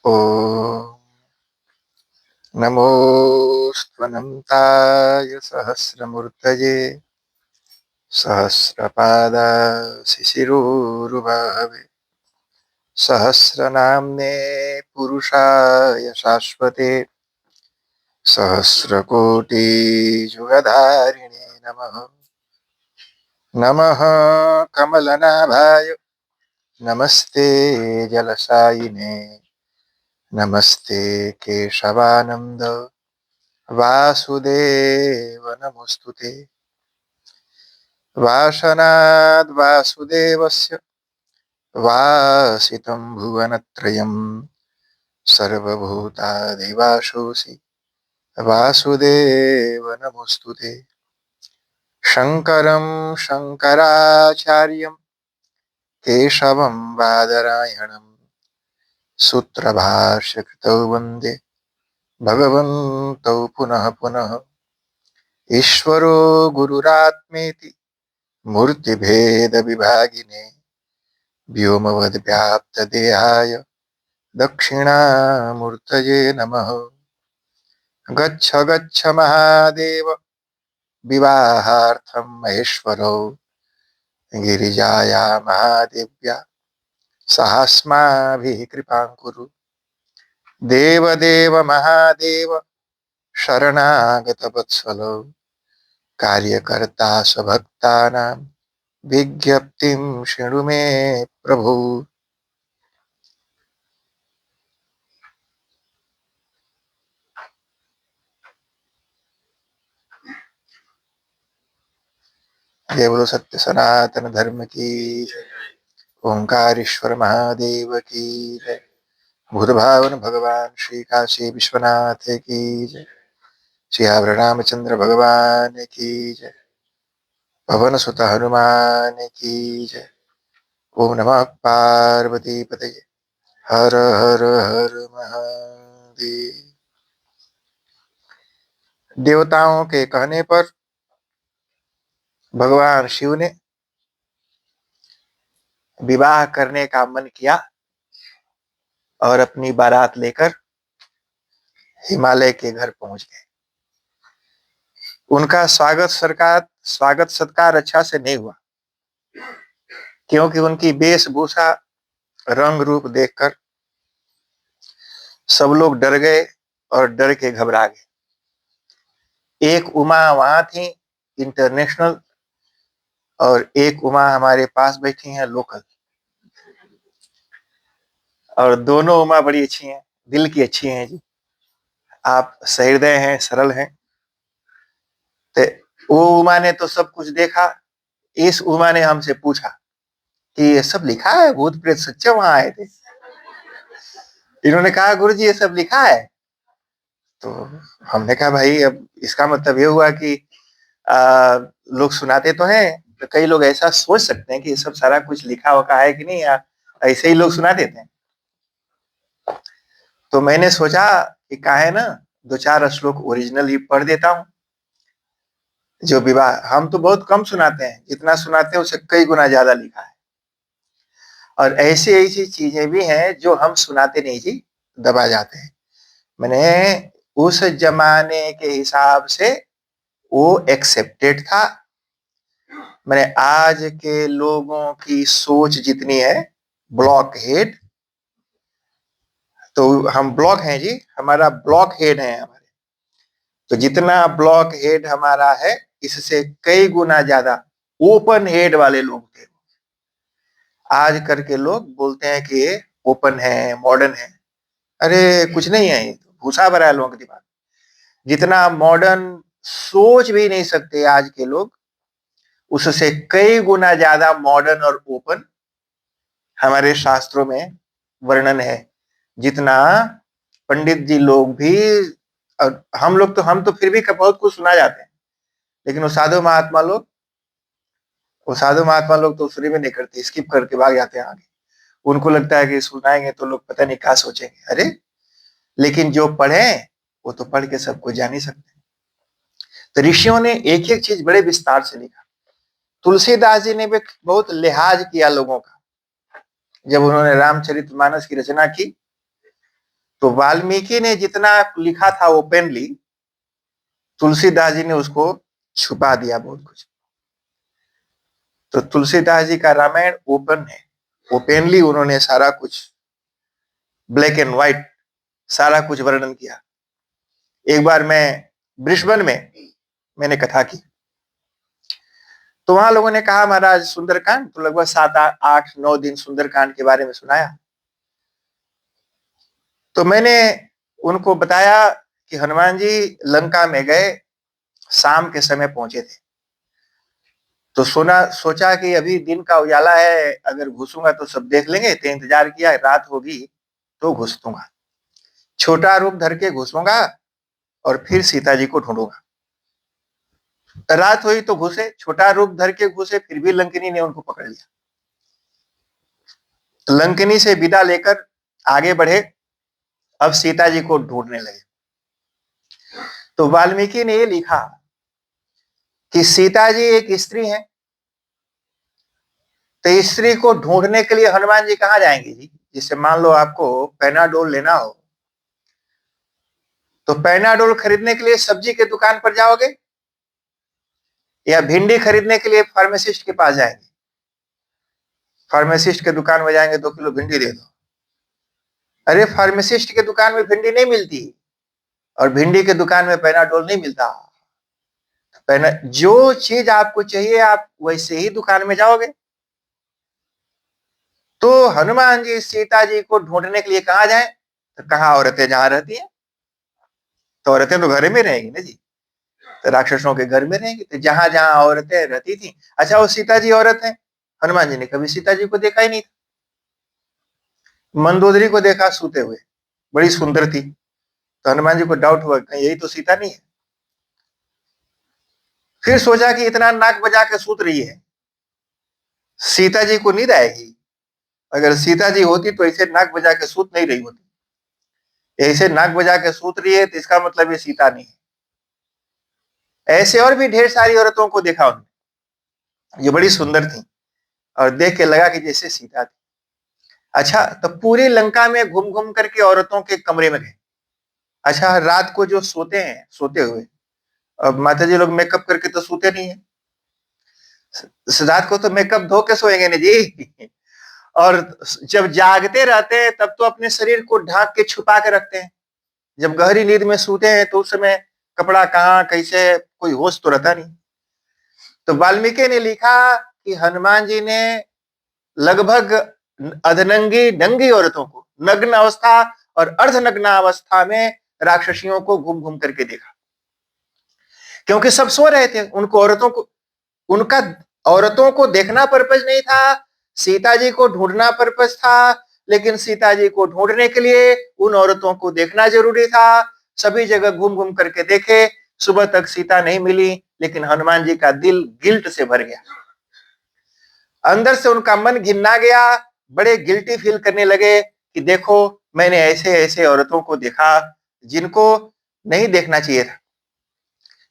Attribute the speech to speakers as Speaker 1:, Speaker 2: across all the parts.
Speaker 1: ॐ नमोऽस्त्वनन्ताय सहस्रमूर्तये सहस्रपादाशिशिरोरुबाहवे सहस्रनाम्ने पुरुषाय शाश्वते सहस्रकोटियुगधारिणे नमः। नमः कमलनाभाय नमस्ते जलसायिने नमस्ते केशवानंद वासुदेव नमोस्तुते। वासनाद् वासुदेवस्य वासितं भुवनत्रयं सर्वभूतादिवासोऽसि वासुदेव नमोस्तुते। शङ्करं शङ्कराचार्यं केशवं बादरायणं सूत्रभाष्यकृतौ वन्दे भगवन्तौ पुनः पुनः। ईश्वरो गुरुरात्मेति मूर्तिभेदविभागिने व्योमवद्व्याप्तदेहाय दक्षिणामूर्तये नमः। गच्छ गच्छ महादेव विवाहार्थं महेश्वरो गिरिजाया महादेव्या सहास्माभिः कृपां कुरु। देवदेव महादेव शरणागतवत्सलो कार्यकर्ता स्वभक्तानां विज्ञप्तिं शृणु मे प्रभु। जय बोलो सत्य सनातन धर्म की जय। ओंकारेश्वर महादेव की जय। भूतभावन भगवान श्री काशी विश्वनाथ की जय। सियावर रामचंद्र भगवान की जय। पवन सुत हनुमान की जय। ओम नमः पार्वती पतये। हर हर हर महादेव। देवताओं के कहने पर भगवान शिव ने विवाह करने का मन किया और अपनी बारात लेकर हिमालय के घर पहुंच गए। उनका स्वागत सत्कार अच्छा से नहीं हुआ, क्योंकि उनकी वेशभूषा रंग रूप देखकर सब लोग डर गए और डर के घबरा गए। एक उमा वहां थी इंटरनेशनल, और एक उमा हमारे पास बैठी हैं लोकल, और दोनों उमा बड़ी अच्छी हैं, दिल की अच्छी हैं जी। आप सहृदय हैं, सरल हैं। तो वो उमा ने तो सब कुछ देखा। इस उमा ने हमसे पूछा कि ये सब लिखा है, भूत प्रेत सच्चे वहां आए थे? इन्होंने कहा गुरु जी ये सब लिखा है। तो हमने कहा भाई अब इसका मतलब ये हुआ कि लोग सुनाते तो हैं, तो कई लोग ऐसा सोच सकते हैं कि ये सब सारा कुछ लिखा होगा है कि नहीं, या ऐसे ही लोग सुना देते हैं। तो मैंने सोचा कि काहे ना दो चार श्लोक ओरिजिनल ही पढ़ देता हूँ। जो विवाह हम तो बहुत कम सुनाते हैं, जितना सुनाते हैं उससे कई गुना ज्यादा लिखा है। और ऐसी ऐसी चीजें भी हैं जो हम सुनाते नहीं जी, दबा जाते हैं। मैंने उस जमाने के हिसाब से वो एक्सेप्टेड था। मैंने आज के लोगों की सोच जितनी है ब्लॉक हेड, तो हम ब्लॉक हैं जी, हमारा ब्लॉक हेड है हमारे। तो जितना ब्लॉक हेड हमारा है, इससे कई गुना ज्यादा ओपन हेड वाले लोग थे। आज करके लोग बोलते हैं कि ये ओपन है, मॉडर्न है। अरे कुछ नहीं है, ये तो भूसा भरा है लोगों के दिमाग। जितना मॉडर्न सोच भी नहीं सकते आज के लोग, उससे कई गुना ज्यादा मॉडर्न और ओपन हमारे शास्त्रों में वर्णन है। जितना पंडित जी लोग भी, और हम तो फिर भी बहुत कुछ सुना जाते हैं, लेकिन वो साधु महात्मा लोग तो सुनी भी नहीं करते, स्किप करके भाग जाते हैं आगे। उनको लगता है कि सुनाएंगे तो लोग पता नहीं क्या सोचेंगे। अरे लेकिन जो पढ़े वो तो पढ़ के सबको जान ही सकते हैं। तो ऋषियों ने एक एक चीज बड़े विस्तार से लिखा। तुलसीदास जी ने भी बहुत लिहाज किया लोगों का। जब उन्होंने रामचरितमानस की रचना की तो वाल्मीकि ने जितना लिखा था ओपनली, तुलसीदास जी ने उसको छुपा दिया बहुत कुछ। तो तुलसीदास जी का रामायण ओपन है, ओपनली उन्होंने सारा कुछ ब्लैक एंड व्हाइट सारा कुछ वर्णन किया। एक बार मैं ब्रिस्बेन में मैंने कथा की, तो वहां लोगों ने कहा महाराज सुंदरकांड, तो लगभग 7-8-9 दिन सुंदरकांड के बारे में सुनाया। तो मैंने उनको बताया कि हनुमान जी लंका में गए, शाम के समय पहुंचे थे। तो सोचा कि अभी दिन का उजाला है, अगर घुसूंगा तो सब देख लेंगे, तो इंतजार किया, रात होगी तो घुसूंगा, छोटा रूप धर के घुसूंगा और फिर सीता जी को ढूंढूंगा। रात हुई तो घुसे, छोटा रूप धर के घुसे, फिर भी लंकिनी ने उनको पकड़ लिया। लंकिनी से विदा लेकर आगे बढ़े, अब सीता जी को ढूंढने लगे। तो वाल्मीकि ने ये लिखा कि सीता जी एक स्त्री हैं, तो स्त्री को ढूंढने के लिए हनुमान जी कहां जाएंगे जी? जिससे मान लो आपको पैनाडोल लेना हो, तो पैनाडोल खरीदने के लिए सब्जी के दुकान पर जाओगे, या भिंडी खरीदने के लिए फार्मासिस्ट के पास जाएंगे? फार्मासिस्ट के दुकान में जाएंगे, 2 किलो भिंडी दे दो। अरे फार्मासिस्ट के दुकान में भिंडी नहीं मिलती, और भिंडी के दुकान में पैनाडोल नहीं मिलता। जो चीज आपको चाहिए आप वैसे ही दुकान में जाओगे। तो हनुमान जी सीता जी को ढूंढने के लिए कहां जाएं? तो कहां औरतें जहां रहती हैं, तो औरतें तो घर में रहेंगी ना जी, तो राक्षसों के घर में रहेंगी। तो जहां जहां औरतें रहती थी, अच्छा वो सीता जी औरत है, हनुमान जी ने कभी सीता जी को देखा ही नहीं था। मंदोदरी को देखा सोते हुए, बड़ी सुंदर थी, तो हनुमान जी को डाउट हुआ कहीं यही तो सीता नहीं है। फिर सोचा कि इतना नाक बजा के सूत रही है, सीता जी को नींद आएगी। अगर सीता जी होती तो ऐसे नाक बजा के सूत नहीं रही होती, ऐसे नाक बजा के सूत रही है तो इसका मतलब ये सीता नहीं है। ऐसे और भी ढेर सारी औरतों को देखा उन्होंने, ये बड़ी सुंदर थी, और देख के लगा कि जैसे सीता थी। अच्छा, तो पूरी लंका में घूम घूम करके औरतों के कमरे में गए। अच्छा, रात को जो सोते हैं सोते हुए, अब माता जी लोग मेकअप करके तो सोते नहीं है, रात को तो मेकअप धो के सोएंगे ना जी। और जब जागते रहते हैं तब तो अपने शरीर को ढांक के छुपा के रखते हैं। जब गहरी नींद में सोते हैं तो उस समय कपड़ा कहाँ कैसे कोई होश तो रहता नहीं। तो वाल्मीकि ने लिखा कि हनुमान जी ने लगभग अधनंगी नंगी औरतों को नग्न अवस्था और अर्धनग्न अवस्था में राक्षसियों को घूम घूम करके देखा, क्योंकि सब सो रहे थे। उनका औरतों को देखना पर्पज नहीं था, सीता जी को ढूंढना पर्पज था। लेकिन सीता जी को ढूंढने के लिए उन औरतों को देखना जरूरी था। सभी जगह घूम घूम करके देखे, सुबह तक सीता नहीं मिली, लेकिन हनुमान जी का दिल गिल्ट से भर गया, अंदर से उनका मन घिन्ना गया, बड़े गिल्टी फील करने लगे कि देखो मैंने ऐसे ऐसे औरतों को देखा जिनको नहीं देखना चाहिए था,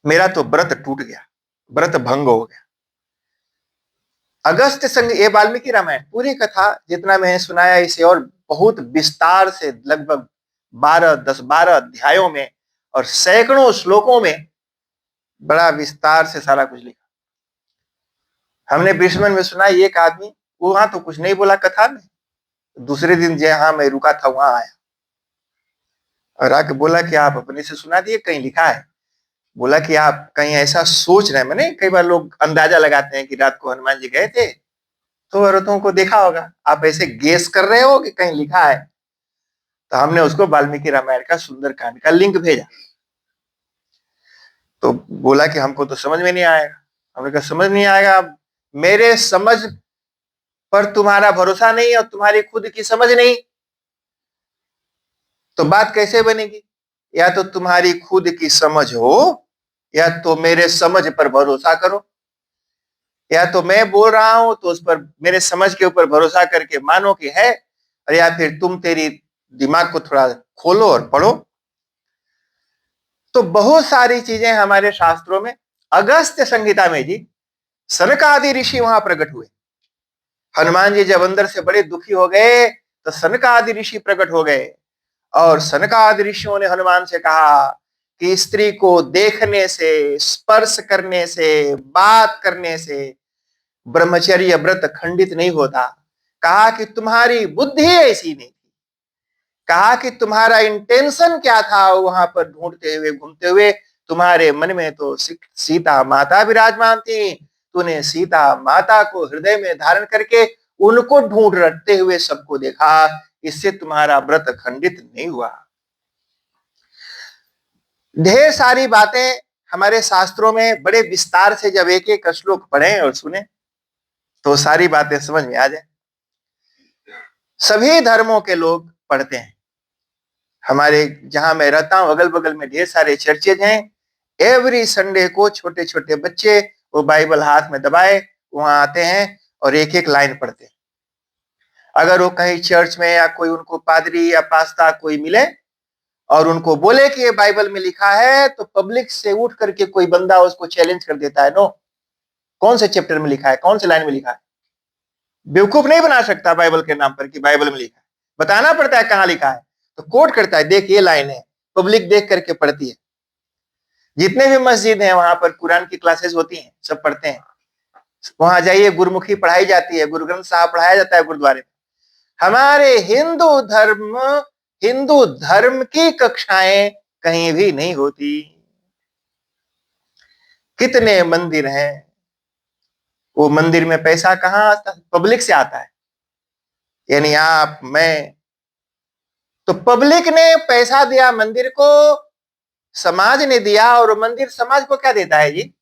Speaker 1: मेरा तो व्रत टूट गया, व्रत भंग हो गया। अगस्त संग ये वाल्मीकि रामायण पूरी कथा जितना मैंने सुनाया, इसे और बहुत विस्तार से लगभग 10-12 अध्यायों में और सैकड़ों श्लोकों में बड़ा विस्तार से सारा कुछ लिखा। हमने ब्रिस्बेन में सुना, एक आदमी वहां तो कुछ नहीं बोला कथा में, दूसरे दिन जहां मैं रुका था वहां आया और आके बोला कि आप अपने से सुना दिए, कहीं लिखा है? बोला कि आप कहीं ऐसा सोच रहे हैं, मैंने कई बार लोग अंदाजा लगाते हैं कि रात को हनुमान जी गए थे तो औरतों को देखा होगा, आप ऐसे गेस कर रहे हो कि कहीं लिखा है? तो हमने उसको वाल्मीकि रामायण का सुंदरकांड का लिंक भेजा, तो बोला कि हमको तो समझ में नहीं आएगा। हमने कहा समझ नहीं आएगा, मेरे समझ पर तुम्हारा भरोसा नहीं और तुम्हारी खुद की समझ नहीं, तो बात कैसे बनेगी? या तो तुम्हारी खुद की समझ हो, या तो मेरे समझ पर भरोसा करो। या तो मैं बोल रहा हूं तो उस पर मेरे समझ के ऊपर भरोसा करके मानो कि है, और या फिर तुम तेरी दिमाग को थोड़ा खोलो और पढ़ो। तो बहुत सारी चीजें हमारे शास्त्रों में, अगस्त्य संहिता में जी सनकादि ऋषि वहां प्रकट हुए। हनुमान जी जब अंदर से बड़े दुखी हो गए तो सनकादि ऋषि प्रकट हो गए और सनकादि ऋषियों ने हनुमान से कहा कि स्त्री को देखने से, स्पर्श करने से, बात करने से ब्रह्मचर्य व्रत खंडित नहीं होता। कहा कि तुम्हारी बुद्धि ऐसी नहीं थी, कहा कि तुम्हारा इंटेंशन क्या था वहां पर ढूंढते हुए, घूमते हुए। तुम्हारे मन में तो सीता माता विराजमान थी, तूने सीता माता को हृदय में धारण करके उनको ढूंढ रटते हुए सबको देखा, इससे तुम्हारा व्रत खंडित नहीं हुआ। ढेर सारी बातें हमारे शास्त्रों में बड़े विस्तार से जब एक एक श्लोक पढ़ें और सुने तो सारी बातें समझ में आ जाए। सभी धर्मों के लोग पढ़ते हैं। हमारे जहां मैं रहता हूं अगल बगल में ढेर सारे चर्चेज हैं। एवरी संडे को छोटे छोटे बच्चे वो बाइबल हाथ में दबाए वहां आते हैं और एक एक लाइन पढ़ते हैं। अगर वो कहीं चर्च में या कोई उनको पादरी या पास्ता कोई मिले और उनको बोले कि ये बाइबल में लिखा है, तो पब्लिक से उठ करके कोई बंदा उसको चैलेंज कर देता है, नो, कौन से चैप्टर में लिखा है, कौन से लाइन में लिखा है। बेवकूफ नहीं बना सकता बाइबल के नाम पर कि बाइबल में लिखा है, बताना पड़ता है कहां लिखा है। तो कोट करता है, देख ये लाइन है, पब्लिक देख करके पढ़ती है। जितने भी मस्जिद हैं वहां पर कुरान की क्लासेस होती हैं, सब पढ़ते हैं। वहां जाइए, गुरुमुखी पढ़ाई जाती है, गुरु ग्रंथ साहब पढ़ाया जाता है गुरुद्वारे में। हमारे हिंदू धर्म की कक्षाएं कहीं भी नहीं होती। कितने मंदिर हैं, वो मंदिर में पैसा कहां आता है? पब्लिक से आता है। यानी आप, मैं, तो पब्लिक ने पैसा दिया मंदिर को, समाज ने दिया, और मंदिर समाज को क्या देता है जी?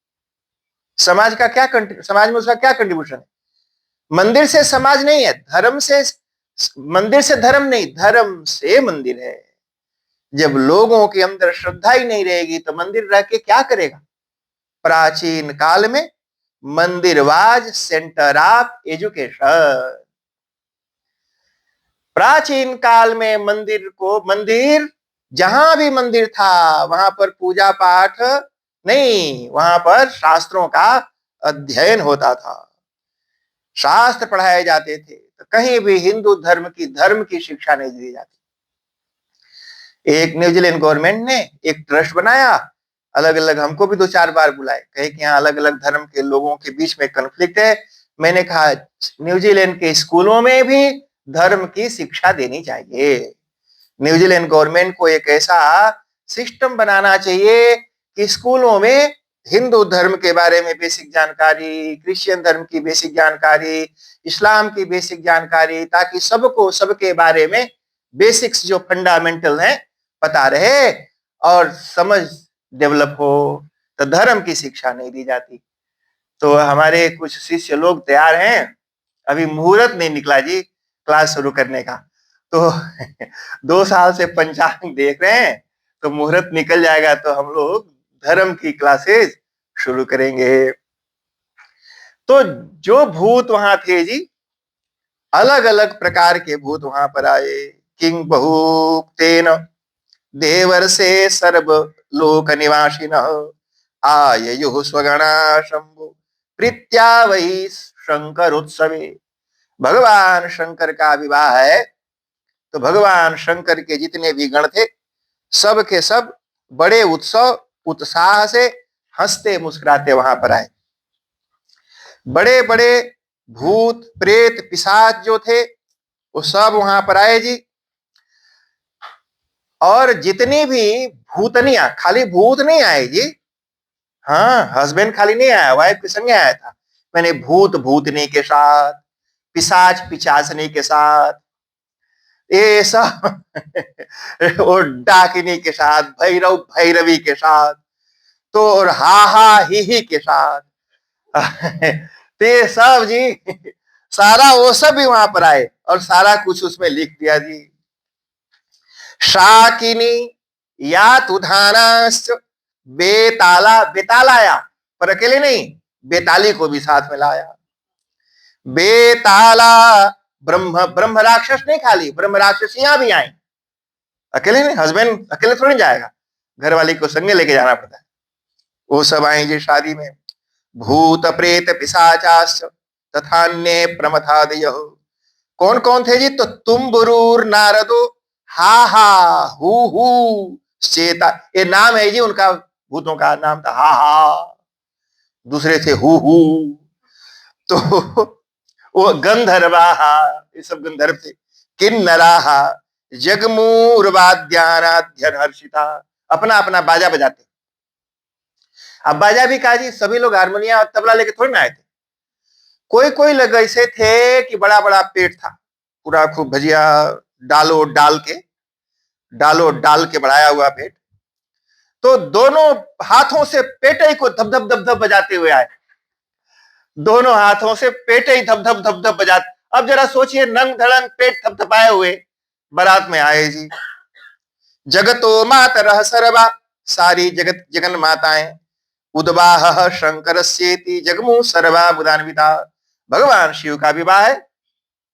Speaker 1: समाज का क्या, समाज में उसका क्या कंट्रीब्यूशन है? मंदिर से समाज नहीं है, धर्म से मंदिर, से धर्म नहीं, धर्म से मंदिर है। जब लोगों के अंदर श्रद्धा ही नहीं रहेगी तो मंदिर रह के क्या करेगा? प्राचीन काल में मंदिर वाज सेंटर ऑफ एजुकेशन। प्राचीन काल में मंदिर जहां भी मंदिर था वहां पर पूजा पाठ नहीं, वहां पर शास्त्रों का अध्ययन होता था, शास्त्र पढ़ाए जाते थे। तो कहीं भी हिंदू धर्म की शिक्षा नहीं दी जाती। एक न्यूजीलैंड गवर्नमेंट ने एक ट्रस्ट बनाया, अलग अलग, हमको भी 2-4 बार बुलाए, कहे कि यहाँ अलग अलग धर्म के लोगों के बीच में कन्फ्लिक्ट है। मैंने कहा न्यूजीलैंड के स्कूलों में भी धर्म की शिक्षा देनी चाहिए। न्यूजीलैंड गवर्नमेंट को एक ऐसा सिस्टम बनाना चाहिए कि स्कूलों में हिंदू धर्म के बारे में बेसिक जानकारी, क्रिश्चियन धर्म की बेसिक जानकारी, इस्लाम की बेसिक जानकारी, ताकि सबको सबके बारे में बेसिक्स जो फंडामेंटल हैं पता रहे और समझ डेवलप हो। तो धर्म की शिक्षा नहीं दी जाती। तो हमारे कुछ शिष्य लोग तैयार हैं, अभी मुहूर्त नहीं निकला जी क्लास शुरू करने का। तो 2 साल से पंचांग देख रहे हैं, तो मुहूर्त निकल जाएगा तो हम लोग धर्म की क्लासेस शुरू करेंगे। तो जो भूत वहां थे जी, अलग अलग प्रकार के भूत वहां पर आए। किंग बहुतेन देवर से सर्व लोक निवासिन आययुः स्वगणा शंभु प्रीत्या वही शंकर उत्सवे। भगवान शंकर का विवाह है, तो भगवान शंकर के जितने भी गण थे सब के सब बड़े उत्सव उत्साह से हंसते मुस्कुराते वहां पर आए। बड़े बड़े भूत प्रेत पिशाच जो थे वो सब वहां पर आए जी। और जितनी भी भूतनिया, खाली भूत नहीं आए जी, हाँ, हस्बैंड खाली नहीं आया, वाइफ के संग आया था। मैंने भूत भूतनी के साथ, पिशाच पिशाचनी के साथ, ये सब और डाकिनी के साथ, भैरव भैरवी के साथ, तो और हा हा ही के साथ ते सब जी, सारा वो सब भी वहां पर आए और सारा कुछ उसमें लिख दिया जी। शाकिनी या तुधानाश्च बेताला, बेतालाया पर अकेले नहीं, बेताली को भी साथ में लाया। बेताला ब्रह्म राक्षस नहीं, खाली ब्रह्म राक्षसियां भी आई, अकेले नहीं, हस्बैंड अकेले थोड़ी जाएगा, घर वाली को संगे लेके जाना पड़ता है। वो सब आए जी शादी में। भूत प्रेत पिशाचाश्च तथान्ये प्रमथादयः। कौन कौन थे जी? तो तुम्बुरूर नारदो हा हा, हु चेता, ये नाम है जी उनका, भूतों का नाम था हा हा, दूसरे थे हु, तो वो गंधर्वाहा, ये सब गंधर्व थे। किन्नराहा जगमूर्वाद्यानाध्यन हर्षिता, अपना अपना बाजा बजाते। अब बाजा भी कहा जी, सभी लोग हारमोनिया और तबला लेके थोड़ी ना आए थे। कोई कोई लोग ऐसे थे कि बड़ा बड़ा पेट था, पूरा खूब भजिया डालो डाल के बढ़ाया हुआ पेट, तो दोनों हाथों से पेटे को धप धप धप धप बजाते हुए आए, दोनों हाथों से पेटे ही धप धप धप धप बजाते। अब जरा सोचिए, नंग धड़ंग पेट थपथपाए हुए बारात में आए जी। जगतो मातरः सर्वा, सारी जगत जगन माताएं, उद्वाह शंकर सेति जगमु सर्वा मुदान्विता, भगवान शिव का विवाह है,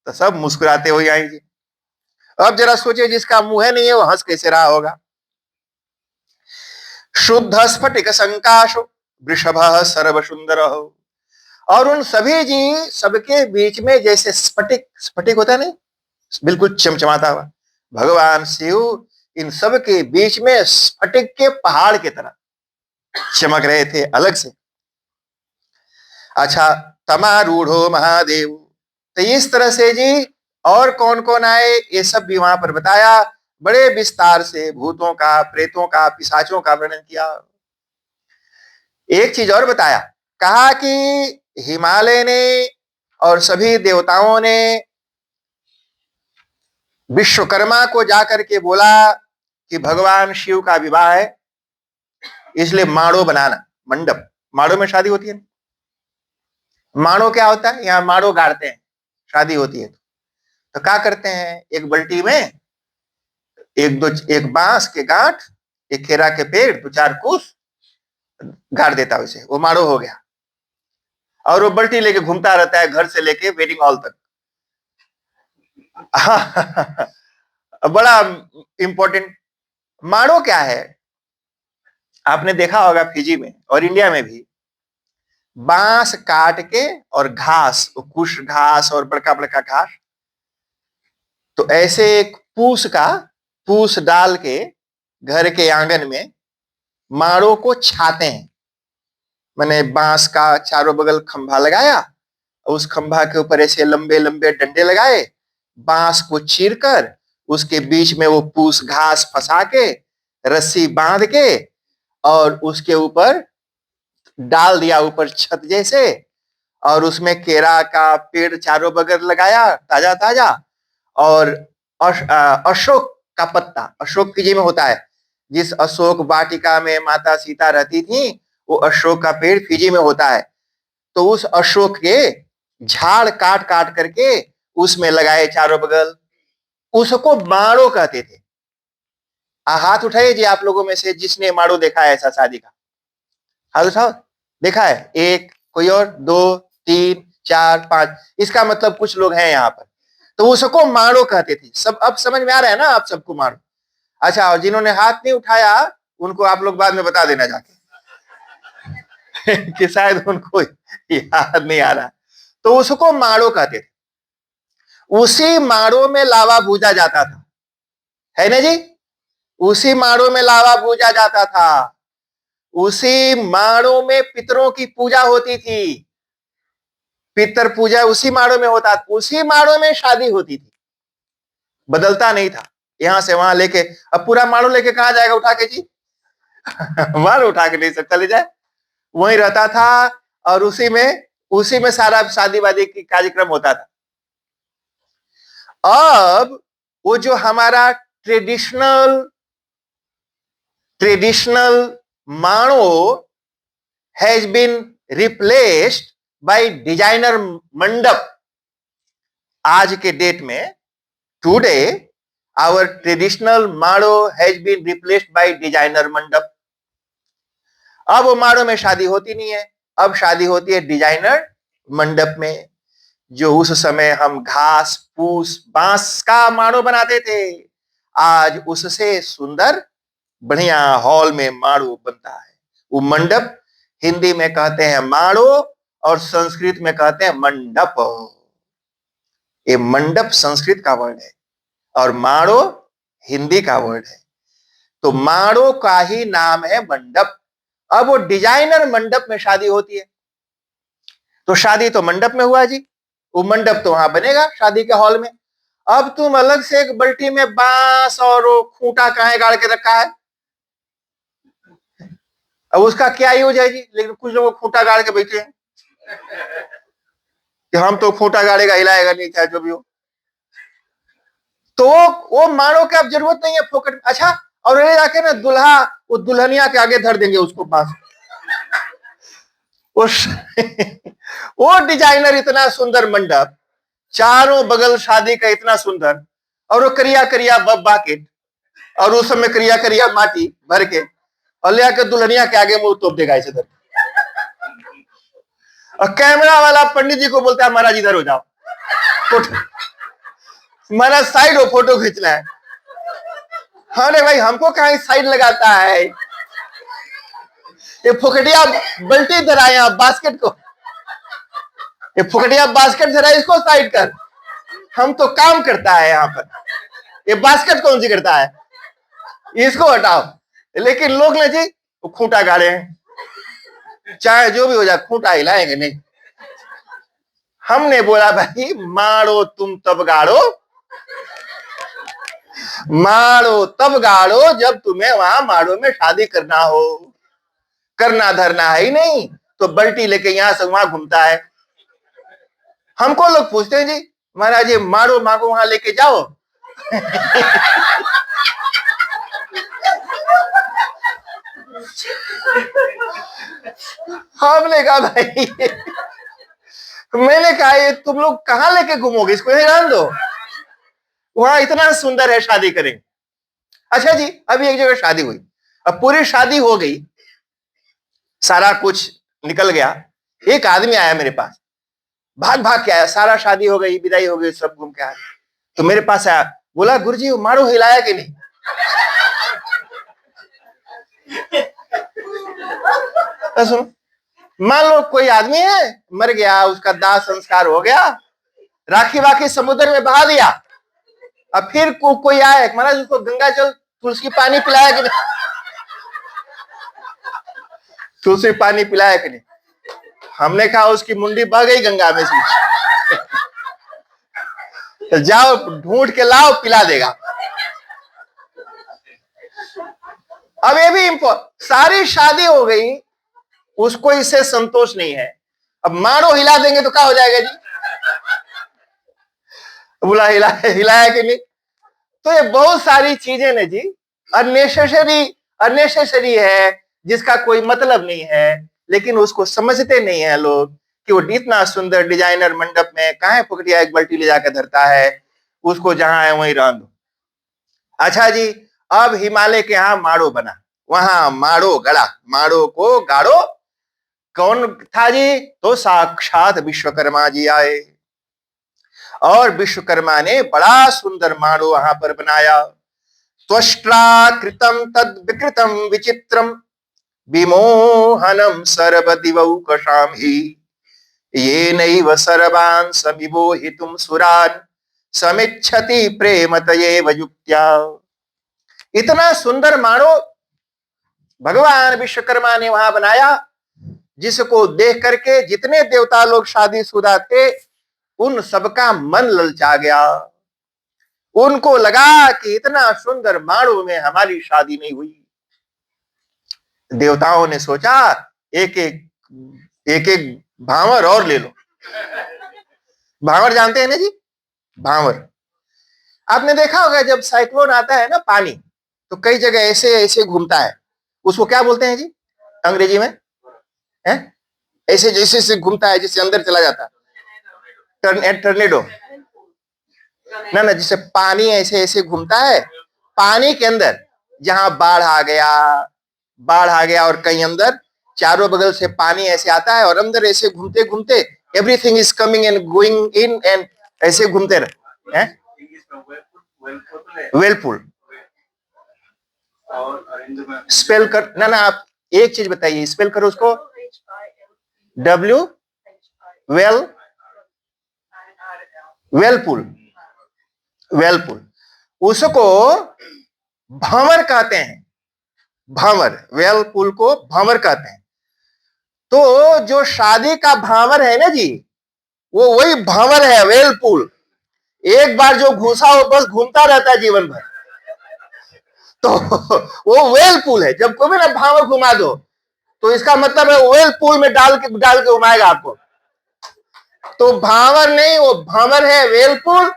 Speaker 1: तो सब मुस्कुराते हुए आई जी। अब जरा सोचिए, जिसका मुंह है नहीं है वो हंस कैसे रहा होगा। शुद्ध स्फटिक संकाशो वृषभ सर्व सुंदर हो, और उन सभी जी सबके बीच में जैसे स्फटिक, स्फटिक होता है नहीं, बिल्कुल चमचमाता हुआ, भगवान शिव इन सब के बीच में स्फटिक के पहाड़ की तरह चमक रहे थे अलग से। अच्छा, तमारूढ़ो महादेव, तो इस तरह से जी और कौन कौन आए ये सब भी वहां पर बताया, बड़े विस्तार से भूतों का, प्रेतों का, पिशाचों का वर्णन किया। एक चीज और बताया, कहा कि हिमालय ने और सभी देवताओं ने विश्वकर्मा को जाकर के बोला कि भगवान शिव का विवाह है, इसलिए माड़ो बनाना, मंडप, माड़ो में शादी होती है। माड़ो क्या होता है, यहाँ माड़ो गाड़ते हैं, शादी होती है तो क्या करते हैं, एक बल्टी में एक बांस के गांठ, एक केरा के पेड़, 2-4 कूस गाड़ देता है, उसे वो माड़ो हो गया। और वो बल्टी लेके घूमता रहता है घर से लेके वेडिंग हॉल तक। बड़ा इंपॉर्टेंट। माड़ो क्या है, आपने देखा होगा फिजी में और इंडिया में भी, बांस काट के और घास, कुश घास और बड़का बड़का घास, तो ऐसे एक पूस डाल के घर के आंगन में माड़ो को छाते हैं। मैंने बांस का चारों बगल खंभा लगाया, उस खंभा के ऊपर ऐसे लंबे लंबे डंडे लगाए, बांस को चीरकर उसके बीच में वो पूस घास फंसा के रस्सी बांध के और उसके ऊपर डाल दिया, ऊपर छत जैसे, और उसमें केरा का पेड़ चारों बगल लगाया ताजा ताजा, और अशोक का पत्ता, अशोक की जी में होता है, जिस अशोक वाटिका में माता सीता रहती थी, वो अशोक का पेड़ फिजी में होता है, तो उस अशोक के झाड़ काट काट करके उसमें लगाए चारों बगल, उसको माड़ो कहते थे। हाथ उठाइए जी आप लोगों में से जिसने माड़ो देखा है ऐसा शादी का, हाथ उठाओ, देखा है? एक, कोई और, 2, 3, 4, 5, इसका मतलब कुछ लोग हैं यहाँ पर, तो उसको माड़ो कहते थे। सब अब समझ में आ रहा है ना आप सबको माड़ो? अच्छा, और जिन्होंने हाथ नहीं उठाया उनको आप लोग बाद में बता देना जाके कि शायद उनको याद नहीं आ रहा, तो उसको माड़ो कहते थे। उसी माड़ो में लावा भूजा जाता था, है ना जी? उसी माड़ो में लावा भूजा जाता था, उसी माड़ो में पितरों की पूजा होती थी, पितर पूजा उसी माड़ो में होता, उसी माड़ो में शादी होती थी, बदलता नहीं था यहां से वहां लेके। अब पूरा माड़ो लेके कहां जाएगा उठा के जी? माड़ो उठा के नहीं सकता, ले जाए, वहीं रहता था, और उसी में सारा शादी वादी की कार्यक्रम होता था। अब वो जो हमारा ट्रेडिशनल माड़ो has been replaced by designer mandap. आज के डेट में, टुडे आवर ट्रेडिशनल माड़ो has been replaced by designer mandap. अब वो माड़ो में शादी होती नहीं है, अब शादी होती है डिजाइनर मंडप में, जो उस समय हम घास फूस बांस का माड़ो बनाते थे, आज उससे सुंदर बढ़िया हॉल में माड़ो बनता है। वो मंडप हिंदी में कहते हैं माड़ो और संस्कृत में कहते हैं मंडप। ये मंडप संस्कृत का वर्ड है और माड़ो हिंदी का वर्ड है। तो माड़ो का ही नाम है मंडप। अब वो डिजाइनर मंडप में शादी होती है। तो शादी तो मंडप में हुआ जी, वो मंडप तो वहां बनेगा शादी के हॉल में। अब तुम अलग से एक बल्टी में बांस और वो खूंटा काहे गाड़ के रखा है, अब उसका क्या यूज है जी। लेकिन कुछ लोग खूंटा गाड़ के बैठे हैं कि हम तो खूंटा गाड़ेगा हिलाएगा नहीं, चाहे जो भी हो। तो वो मानो कि अब जरूरत नहीं है फोकट। अच्छा, और ले जाके ना दुल्हा वो दुल्हनिया के आगे धर देंगे उसको बांस। उस वो डिजाइनर इतना सुंदर मंडप, चारों बगल शादी का इतना सुंदर, और वो करिया करिया बाकेट, और उस समय करिया करिया माटी भर के, और ले आकर दुल्हनिया के आगे मुंह तोप देगा इधर। और कैमरा वाला पंडित जी को बोलता है महाराज इधर हो जाओ, फोटो महाराज साइड हो, फोटो खींचना है। हाँ रे भाई, हमको कहीं साइड लगाता है, ये फुकटिया बल्टी धराए आप बास्केट को, ये फुकटिया बास्केट धराए, इसको साइड कर। हम तो काम करता है यहाँ पर, ये बास्केट कौन सी करता है, इसको हटाओ। लेकिन लोग ने जी खूंटा गाड़े हैं, चाहे जो भी हो जाए खूंटा हिलाएंगे नहीं। हमने बोला भाई मारो तुम तब गाड़ो, मारो तब गाड़ो जब तुम्हें वहां माड़ो में शादी करना हो, करना धरना है ही नहीं तो बल्टी लेके यहां से वहां घूमता है। हमको लोग पूछते हैं जी महाराज ये मारो माँ को वहां लेके जाओ हमने कहा भाई, मैंने कहा ये तुम लोग कहां लेके घूमोगे, इसको यहीं रहने दो, वहां इतना सुंदर है, शादी करेंगे। अच्छा जी, अभी एक जगह शादी हुई, अब पूरी शादी हो गई, सारा कुछ निकल गया। एक आदमी आया मेरे पास, भाग भाग के आया, सारा शादी हो गई, विदाई हो गई, सब घूम के आया। तो मेरे पास आया, बोला गुरुजी वो मारो हिलाया कि नहीं। सुनो, मान लो कोई आदमी है मर गया, उसका दाह संस्कार हो गया, राखी वाखी समुद्र में बहा दिया, अब फिर कोई आए महाराज उसको गंगा जल तुलसी पानी पिलाया कि नहीं, तुलसी पानी पिलाया कि नहीं। हमने कहा उसकी मुंडी बह गई गंगा में से तो जाओ ढूंढ के लाओ, पिला देगा। अब ये भी सारी शादी हो गई, उसको इससे संतोष नहीं है, अब मारो हिला देंगे तो क्या हो जाएगा जी, बोला हिलाया कि नहीं। तो ये बहुत सारी चीजें ने जी अननेसेसरी है, जिसका कोई मतलब नहीं है, लेकिन उसको समझते नहीं है लोग कि वो इतना सुंदर डिजाइनर मंडप में काहे फुकटिया एक बल्टी ले जाकर धरता है, उसको जहां है वहीं रहने दो। अच्छा जी, अब हिमालय के यहां माड़ो बना, वहां माड़ो गड़ा, माड़ो को गाड़ो कौन था जी, तो साक्षात विश्वकर्मा जी आए, और विश्वकर्मा ने बड़ा सुंदर माड़ो वहां पर बनाया। त्वष्ट्रा कृतम तद विकृतम विचित्रम विमोहनम सर्वदिवौकशाम ही ये नैव सर्वान् समिमोहितुम सुरान् समिच्छति प्रेमतयेव युक्त्या। इतना सुंदर माड़ो भगवान विश्वकर्मा ने वहां बनाया, जिसको देख करके जितने देवता लोग शादीशुदा थे उन सबका मन ललचा गया। उनको लगा कि इतना सुंदर माड़ो में हमारी शादी नहीं हुई। देवताओं ने सोचा एक एक भांवर और ले लो। भांवर जानते हैं ना जी, भांवर आपने देखा होगा, जब साइक्लोन आता है ना पानी, तो कई जगह ऐसे ऐसे घूमता है, उसको क्या बोलते हैं जी अंग्रेजी में, है ऐसे जैसे से घूमता है जिससे अंदर चला जाता है, टर्नेडो ना ना, जिससे पानी ऐसे ऐसे घूमता है, पानी के अंदर जहां बाढ़ आ गया और कहीं अंदर चारों बगल से पानी ऐसे आता है और अंदर ऐसे घूमते घूमते everything is coming and going in and ऐसे घूमते रहे हैं, वेलपुल। स्पेल कर ना ना, आप एक चीज बताइए, स्पेल करो उसको, डब्ल्यू वेलपुल, वेलपुल। उसको भंवर कहते हैं। भंवर, वेल पूल को भंवर कहते हैं। तो जो शादी का भांवर है ना जी, वो वही भंवर है, वेल पूल। एक बार जो घुसा हो बस घूमता रहता है जीवन भर। तो वो वेल पूल है। जब कभी ना भांवर घुमा दो तो इसका मतलब है वेल पूल में डाल के घुमाएगा आपको। तो भांवर नहीं, वो भंवर है, वेल पूल।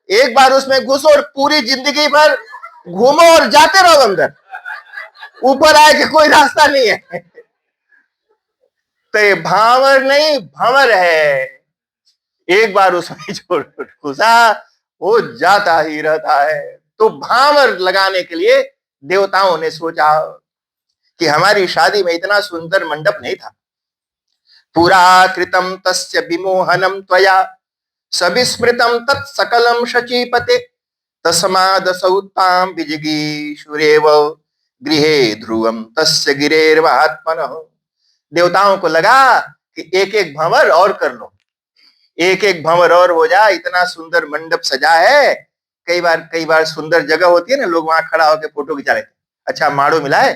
Speaker 1: एक बार उसमें घुसो और पूरी जिंदगी भर घूमो और जाते रहो अंदर, ऊपर आए के कोई रास्ता नहीं है। तो ये भांवर नहीं, भंवर है। एक बार उसमें जो घुसा वो जाता ही रहता है। तो भांवर लगाने के लिए देवताओं ने सोचा कि हमारी शादी में इतना सुंदर मंडप नहीं था। पुरा कृतम तस्य विमोहनम त्वया सविस्मृतम तत्सकलम शचीपते तस्मादसौ तां विजिगीषुरेव गृहे ध्रुवम तस्य गिरेर्महात्मनः। देवताओं को लगा कि एक एक भंवर और कर लो, एक एक भंवर और हो जाए, इतना सुंदर मंडप सजा है। कई बार सुंदर जगह होती है ना, लोग वहां खड़ा होकर फोटो खिंचा लेते। अच्छा माड़ो मिला है,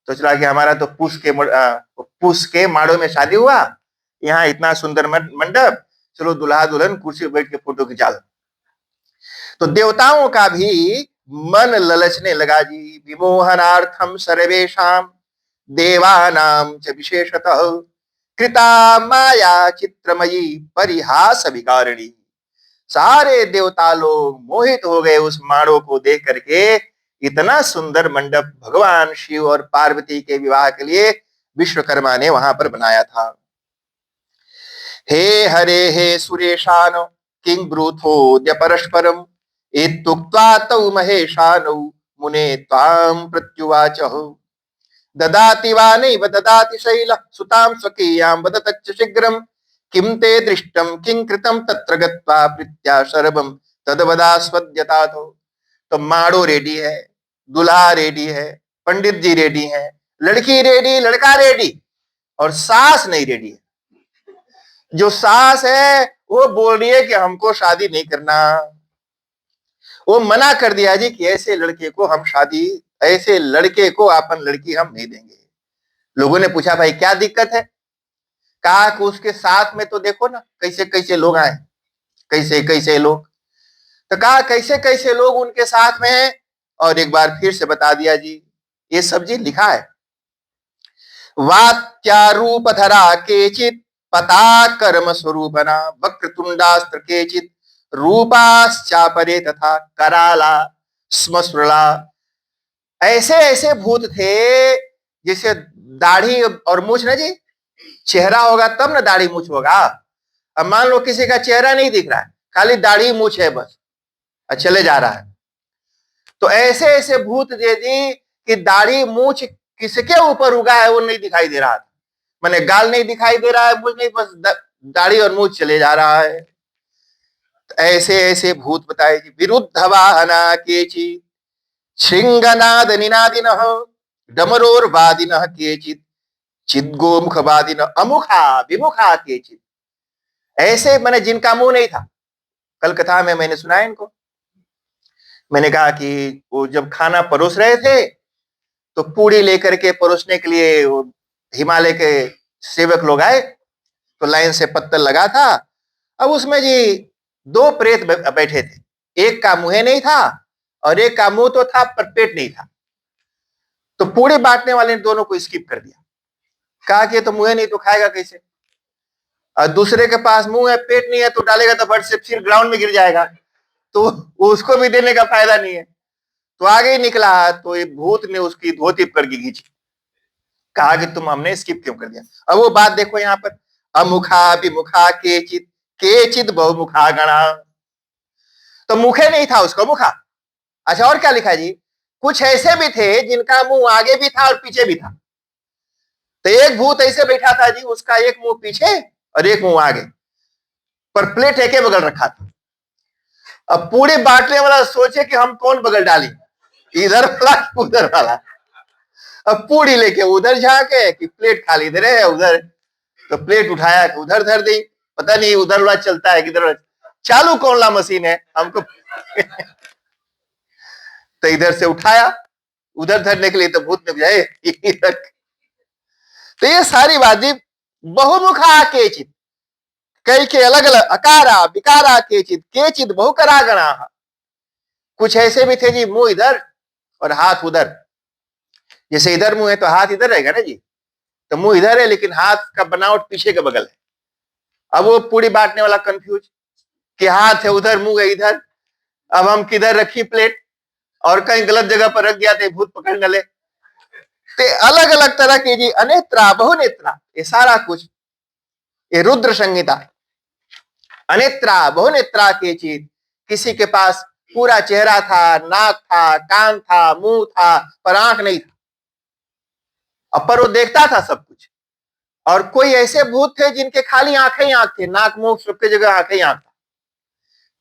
Speaker 1: तो चला कि हमारा तो पूस के माड़ो में शादी हुआ, यहाँ इतना सुंदर मंडप, चलो दुल्हा दुल्हन कुर्सी पर बैठ के फोटो खिंचा लो। तो देवताओं का भी मन ललचने लगा जी। विमोहनार्थम सर्वेषां देवानां च विशेषतः कृता माया चित्रमयी परिहास विकारिणी। सारे देवता लोग मोहित हो गए उस माड़ो को देख करके। इतना सुंदर मंडप भगवान शिव और पार्वती के विवाह के लिए विश्वकर्मा ने वहां पर बनाया था। हे हरे हे सुरेशान किं ब्रूथोद्य परस्परम एतुक्त्वा तौ महेशानौ मुने त्वां प्रत्युवाचः ददाति वा नैव ददाति शैलः सुतां स्वकीयां वदतच्च शीघ्रं किं ते दृष्टं किं कृतं तत्र गत्वा प्रीत्या सर्वं तद्वदास्वद्यतातो। तो माड़ो रेडी है, दुल्हा रेडी है, पंडित जी रेडी है, लड़की रेडी, लड़का रेडी, और सास नहीं रेडी है। जो सास है वो बोल रही है कि हमको शादी नहीं करना। वो मना कर दिया जी कि ऐसे लड़के को हम शादी, ऐसे लड़के को अपन लड़की हम नहीं देंगे। लोगों ने पूछा भाई क्या दिक्कत है? कहा कि उसके साथ में तो देखो ना कैसे कैसे लोग आए, कैसे कैसे लोग। तो कहा कैसे कैसे लोग उनके साथ में हैं, और एक बार फिर से बता दिया जी। ये सब जी लिखा है। वात्यारूपधरा केचित पता कर्म स्वरूपना वक्रतुंडास्त्र केचित रूपाश्चापरे तथा कराला स्मश्रुला। ऐसे ऐसे भूत थे जैसे दाढ़ी और मूछ ना जी, चेहरा होगा तब ना दाढ़ी मूछ होगा। अब मान लो किसी का चेहरा नहीं दिख रहा है, खाली दाढ़ी मूछ है बस, चले जा रहा है। तो ऐसे ऐसे भूत दे दी कि दाढ़ी मूछ किसके ऊपर उगा है वो नहीं दिखाई दे रहा था। मैंने गाल नहीं दिखाई दे रहा है, मूछ नहीं, बस दाढ़ी और मूछ चले जा रहा है। तो ऐसे ऐसे भूत बताए जी। विरुद्ध वाहना केचित श्रृंगनाद निनादिनः डमरोर्वादिनः केचित चिद्गोमुखवादिनः अमुखा विमुखा केचित। ऐसे मैंने जिनका मुंह नहीं था, कल कथा में मैंने सुना इनको। मैंने कहा कि वो जब खाना परोस रहे थे तो पूड़ी लेकर के परोसने के लिए वो हिमालय के सेवक लोग आए, तो लाइन से पत्तल लगा था। अब उसमें जी दो प्रेत बैठे थे, एक का मुंह नहीं था और एक का मुंह तो था पर पेट नहीं था। तो पूड़ी बांटने वाले ने दोनों को स्किप कर दिया। कहा कि तो मुंह नहीं तो खाएगा कैसे, और दूसरे के पास मुंह है पेट नहीं है तो डालेगा तो फट से फिर ग्राउंड में गिर जाएगा, तो उसको भी देने का फायदा नहीं है। तो आगे ही निकला तो ये भूत ने उसकी धोती पकड़ के खींची। कहा कि तुम हमने स्किप क्यों कर दिया। अब वो बात देखो यहाँ पर, अमुखा विमुखा केचित बहुमुखा गणा। तो मुखे नहीं था उसका, मुखा। अच्छा और क्या लिखा है जी? कुछ ऐसे भी थे जिनका मुंह आगे भी था और पीछे भी था। तो एक भूत ऐसे बैठा था जी, उसका एक मुंह पीछे और एक मुंह आगे, पर प्लेट एक बगल रखा था। अब पूरे बांटने वाला सोचे कि हम कौन बगल डालें, इधर वाला उधर वाला। अब पूड़ी लेके उधर झाके कि प्लेट खाली इधर है उधर, तो प्लेट उठाया कि उधर धर दी। पता नहीं उधर वाला चलता है किधर, चालू कौन ला मशीन है हमको। तो इधर से उठाया, उधर धरने के लिए तो भूत ने बुझाए इधर। तो ये सारी बातें बहुमुखा केचित, कई के अलग अलग, अकारा विकारा केचित बहुकरा गणा। कुछ ऐसे भी थे जी, मुंह इधर और हाथ उधर। जैसे इधर मुंह है तो हाथ इधर रहेगा ना जी, तो मुंह इधर है लेकिन हाथ का बनावट पीछे के बगल है। अब वो पूरी बांटने वाला कंफ्यूज कि हाथ है उधर, मुंह है इधर, अब हम किधर रखी प्लेट, और कहीं गलत जगह पर रख गया तो भूत पकड़ न ले। ते अलग अलग तरह के जी, अनेत्रा बहुनेत्रा, ये सारा कुछ ये रुद्र संहिता। अनेत्रा बहुनेत्रा के चीज, किसी के पास पूरा चेहरा था, नाक था, कान था, मुंह था, पर आंख नहीं था, अब पर वो देखता था सब कुछ। और कोई ऐसे भूत थे जिनके खाली आंखें ही आंख थे, नाक मुंह सबके जगह आंखें ही आंख था।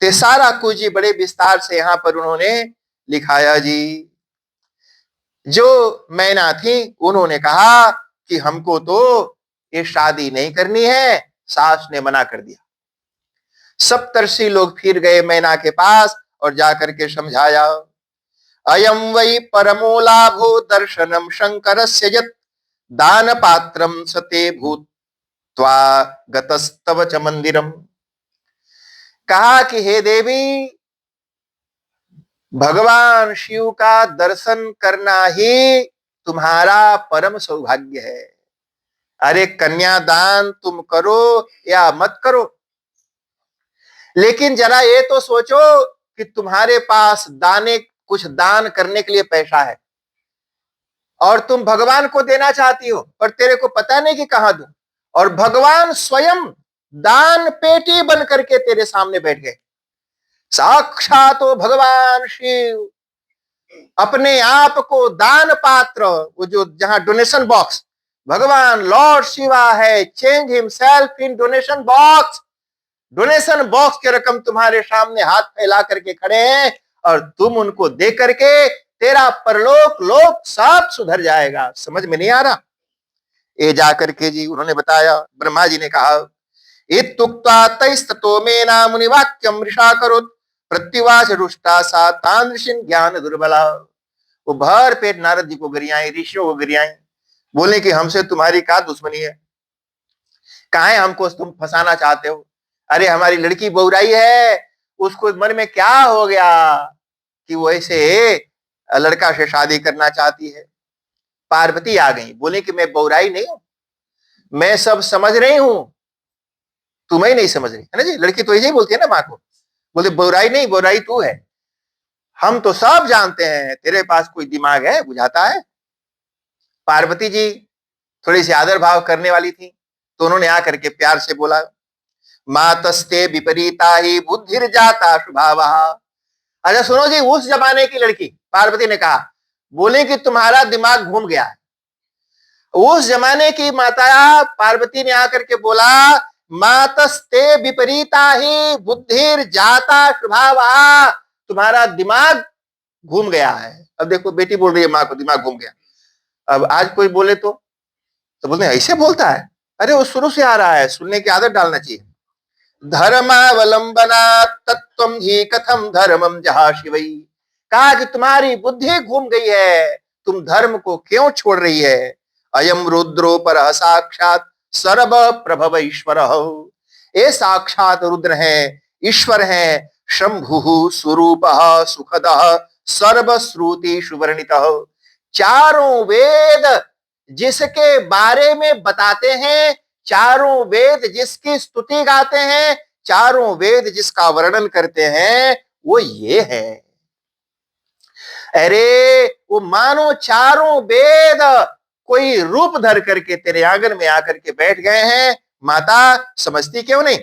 Speaker 1: ते सारा कुछ जी बड़े विस्तार से यहां पर उन्होंने लिखाया जी। जो मैना थी उन्होंने कहा कि हमको तो ये शादी नहीं करनी है, सास ने मना कर दिया। सप्तर्षि लोग फिर गए मैना के पास और जाकर के समझाया, अयम वै परमो लाभो दर्शनम शंकरस्य यत् दान पात्रम सते भूत्वा गतस्तव च मंदिरम। कहा कि हे देवी, भगवान शिव का दर्शन करना ही तुम्हारा परम सौभाग्य है। अरे कन्यादान तुम करो या मत करो, लेकिन जरा ये तो सोचो कि तुम्हारे पास कुछ दान करने के लिए पैसा है और तुम भगवान को देना चाहती हो, पर तेरे को पता नहीं कि कहां दूं, और भगवान स्वयं दान पेटी बन करके तेरे सामने बैठ गए। साक्षात तो भगवान शिव अपने आप को दान पात्र, वो जो जहां डोनेशन बॉक्स, भगवान लॉर्ड शिवा है, change himself in donation box. Donation box की रकम तुम्हारे सामने हाथ फैला करके खड़े हैं और तुम उनको दे करके तेरा परलोक लोक सब सुधर जाएगा। समझ में नहीं आ रहा? ये जाकर के जी उन्होंने बताया, ब्रह्मा जी ने कहा, इत्युक्त्वा तैस्ततो मेना मुनिवाक्यम ऋषा करोत् प्रत्युवाच रुष्टा सा तान् ऋषिन् ज्ञान दुर्बला। वो भर पेट नारद जी को गिरियाई, ऋषियों को गिरियाई, बोले कि हमसे तुम्हारी क्या दुश्मनी है, काहे हमको तुम फंसाना चाहते हो? अरे हमारी लड़की बहुराई है, उसको मन में क्या हो गया कि वो ऐसे लड़का से शादी करना चाहती है। पार्वती आ गई, बोले कि मैं बहुराई नहीं हूं, मैं सब समझ रही हूं, तुम्हें नहीं समझ रही है ना जी। लड़की तो यही बोलती है ना माँ को, बोलते बहुराई नहीं, बहुराई तू है, हम तो सब जानते हैं, तेरे पास कोई दिमाग है, बुझाता है। पार्वती जी थोड़ी सी आदर भाव करने वाली थी, तो उन्होंने आकर के प्यार से बोला, मातस्ते विपरीता ही बुद्धिर जाता स्वभाव। अच्छा सुनो जी, उस जमाने की लड़की, पार्वती ने कहा, बोले कि तुम्हारा दिमाग घूम गया है। उस जमाने की माता पार्वती ने आकर के बोला, मातस्ते विपरीता ही बुद्धिर जाता स्वभाव, तुम्हारा दिमाग घूम गया है। अब देखो बेटी बोल रही है माँ को दिमाग घूम गया। अब आज कोई बोले तो बोलते हैं ऐसे बोलता है, अरे वो शुरू से आ रहा है, सुनने की आदत डालना चाहिए। धर्मावलंबना तत्वम ही कथम धर्मम जहा शिवई। कहा कि तुम्हारी बुद्धि घूम गई है, तुम धर्म को क्यों छोड़ रही है। अयम रुद्रो पर साक्षात सर्व प्रभव ईश्वर, ये साक्षात रुद्र है, ईश्वर है, शंभु स्वरूप सुखद सर्व श्रुति सुवर्णित। चारों वेद जिसके बारे में बताते हैं, चारों वेद जिसकी स्तुति गाते हैं, चारों वेद जिसका वर्णन करते हैं, वो ये है। अरे वो मानो चारों वेद कोई रूप धर करके तेरे आंगन में आकर के बैठ गए हैं। माता समझती क्यों नहीं?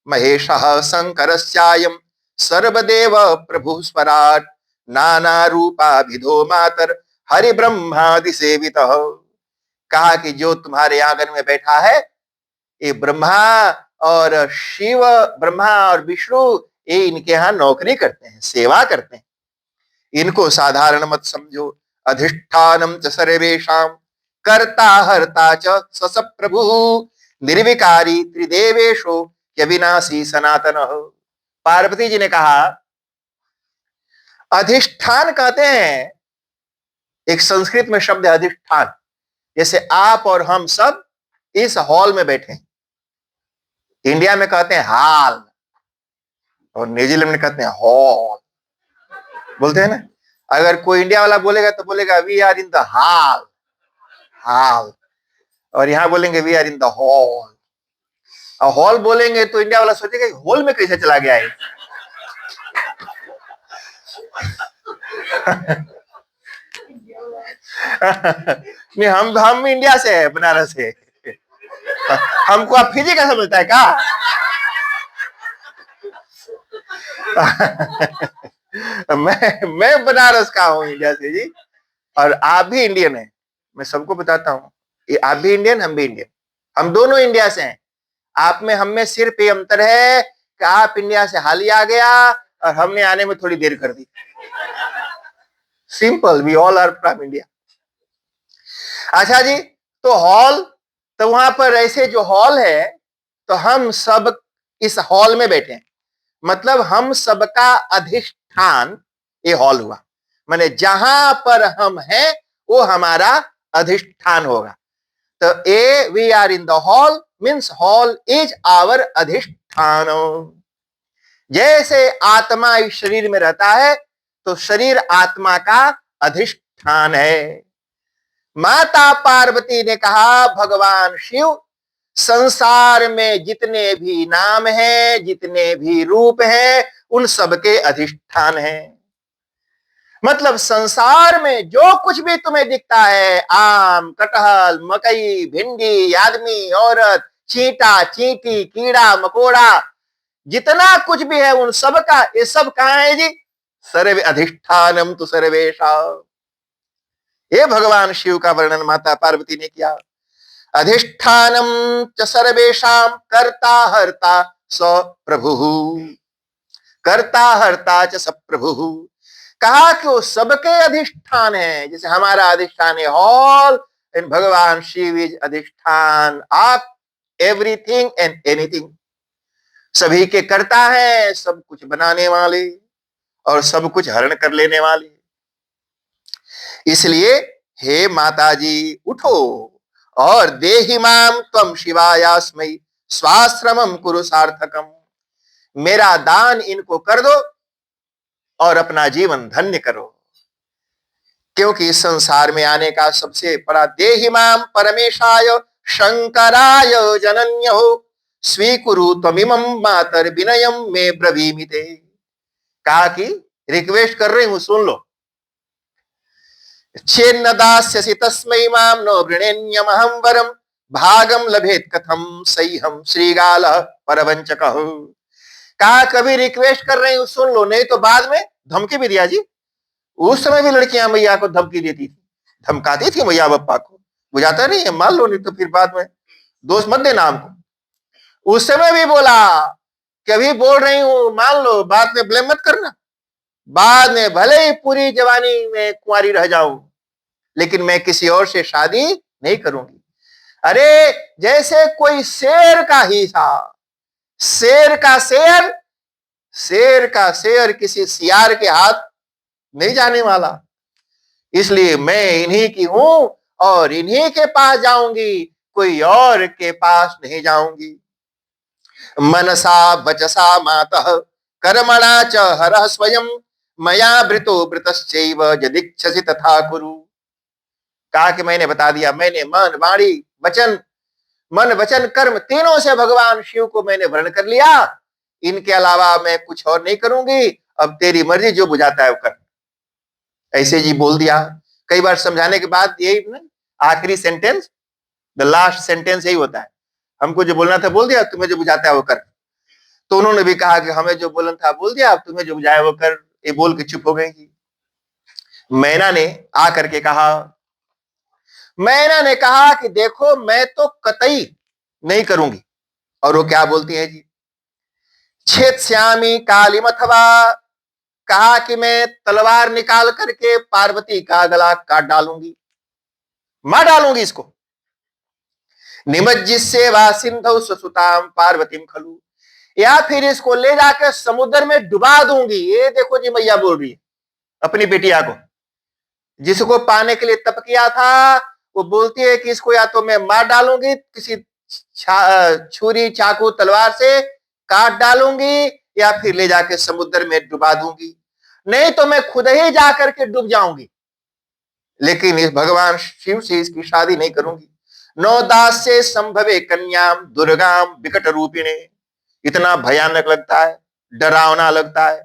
Speaker 1: महेशः शंकरस्यायं सर्वदेव प्रभु स्वराट नाना रूपाभिधो मातर हरि ब्रह्मादि सेवितः। कहा कि जो तुम्हारे आंगन में बैठा है, ये ब्रह्मा और शिव, ब्रह्मा और विष्णु, ये इनके यहां नौकरी करते हैं, सेवा करते हैं, इनको साधारण मत समझो। अधिष्ठानम च सर्वेषां कर्ता हर्ता च स प्रभु निर्विकारी त्रिदेवेशो यविनाशी सनातन। पार्वती जी ने कहा, अधिष्ठान कहते हैं, एक संस्कृत में शब्द है अधिष्ठान। जैसे आप और हम सब इस हॉल में बैठे हैं, इंडिया में कहते हैं हाल और न्यूजीलैंड में कहते हैं हॉल, बोलते हैं ना। अगर कोई इंडिया वाला बोलेगा तो बोलेगा we are in the hall, hall, और यहां बोलेंगे we are in the hall. और हॉल बोलेंगे तो इंडिया वाला सोचेगा हॉल में कैसे चला गया है। नहीं, हम इंडिया से है, बनारस से। हमको आप फिजी का समझता है क्या? मैं बनारस का हूं, इंडिया से जी। और आप भी इंडियन हैं, मैं सबको बताता हूं। आप भी इंडियन, हम भी इंडियन, हम दोनों इंडिया से हैं। आप में हम में सिर्फ ये अंतर है कि आप इंडिया से हाल ही आ गया और हमने आने में थोड़ी देर कर दी। Simple, we all are from India. अच्छा जी, तो हॉल, तो वहां पर ऐसे जो हॉल है, तो हम सब इस हॉल में बैठे हैं, मतलब हम सबका अधिष्ठान ये हॉल हुआ। माने जहां पर हम हैं वो हमारा अधिष्ठान होगा। तो uh we are in the hall means hall is our अधिष्ठान। जैसे आत्मा इस शरीर में रहता है तो शरीर आत्मा का अधिष्ठान है। माता पार्वती ने कहा भगवान शिव संसार में जितने भी नाम हैं, जितने भी रूप हैं, उन सबके अधिष्ठान हैं। मतलब संसार में जो कुछ भी तुम्हें दिखता है, आम, कटहल, मकई, भिंडी, आदमी, औरत, चींटा, चींटी, कीड़ा मकोड़ा, जितना कुछ भी है उन सब का, ये सब कहां है जी? सर्वे अधिष्ठानम तु सर्वेशा। ये भगवान शिव का वर्णन माता पार्वती ने किया। अधिष्ठानम च सर्वेषां कर्ता हर्ता स प्रभु, कर्ता हर्ता च स प्रभु। कहा कि वो सबके अधिष्ठान है। जैसे हमारा अधिष्ठान है हॉल, एंड भगवान शिव इज अधिष्ठान ऑफ एवरीथिंग एंड एनीथिंग। सभी के कर्ता है, सब कुछ बनाने वाले और सब कुछ हरण कर लेने वाले। इसलिए हे माता जी उठो और देहि माम त्वम शिवायास्मै स्वाश्रमम कुरु सार्थकम। मेरा दान इनको कर दो और अपना जीवन धन्य करो। क्योंकि इस संसार में आने का सबसे बड़ा देहि माम परमेशाय शंकराय जनन्यो स्वीकुरु त्वमिमं मातर विनयम मे ब्रवीमिते। कहा कि रिक्वेस्ट कर रही हूं, सुन लो। चेन्न दास्यसि तस्मै मां नो गृणेन्यमहं वरम भागम लभेत कथम सह्यम श्रीगाल परवंचकः। कहा कभी रिक्वेस्ट कर रहे हूं, सुन लो, नहीं तो बाद में धमकी भी दिया जी। उस समय भी लड़कियां मैया को धमकी देती थी, धमकाती थी मैया बप्पा को। बुझाता नहीं है, मान लो, नहीं तो फिर बाद में दोष मत देना हमको। उस समय भी बोला कभी बोल रही हूं मान लो, बाद में ब्लेम मत करना। बाद में भले ही पूरी जवानी में कुंवारी रह जाऊं, लेकिन मैं किसी और से शादी नहीं करूंगी। अरे जैसे कोई शेर का हिस्सा, शेर का शेर, शेर का शेर किसी सियार के हाथ नहीं जाने वाला। इसलिए मैं इन्हीं की हूं और इन्हीं के पास जाऊंगी, कोई और के पास नहीं जाऊंगी। मनसा वचसा मातः कर्मणा च हरः स्वयं मया वृतो वृतश्चैव यदिच्छसि तथा कुरु। कहा कि मैंने बता दिया, मैंने मन वाणी वचन, मन वचन कर्म तीनों से भगवान शिव को मैंने वर्ण कर लिया। इनके अलावा मैं कुछ और नहीं करूंगी। अब तेरी मर्जी, जो बुझाता है वो कर। ऐसे जी बोल दिया। कई बार समझाने के बाद यही आखिरी सेंटेंस, द लास्ट सेंटेंस यही होता है, हमको जो बोलना था बोल दिया, तुम्हें जो बुझाता है वो कर। तो उन्होंने भी कहा कि हमें जो बोलना था बोल दिया, अब तुम्हें जो बुझाए वो कर। ये बोल के चुप हो गई। मैना ने आकर के कहा, मैना ने कहा कि देखो मैं तो कतई नहीं करूंगी। और वो क्या बोलती है जी? छेत्स्यामि कालिम अथवा, कहा कि मैं तलवार निकाल करके पार्वती का गला काट डालूंगी, मार डालूंगी इसको। निमज्जिस्ये वा सिंधौ सुसुताम पार्वतीम खलु, या फिर इसको ले जाकर समुद्र में डुबा दूंगी। ये देखो जी मैया बोल रही है, अपनी बिटिया को, जिसको पाने के लिए तप किया था। वो बोलती है कि इसको या तो मैं मार डालूंगी, किसी छुरी चाकू तलवार से काट डालूंगी, या फिर ले जाके समुद्र में डुबा दूंगी, नहीं तो मैं खुद ही जाकर के डूब जाऊंगी। लेकिन इस भगवान शिव से इसकी शादी नहीं करूंगी। नौ दास से संभवे कन्याम दुर्गाम विकट रूपिणे। इतना भयानक लगता है, डरावना लगता है।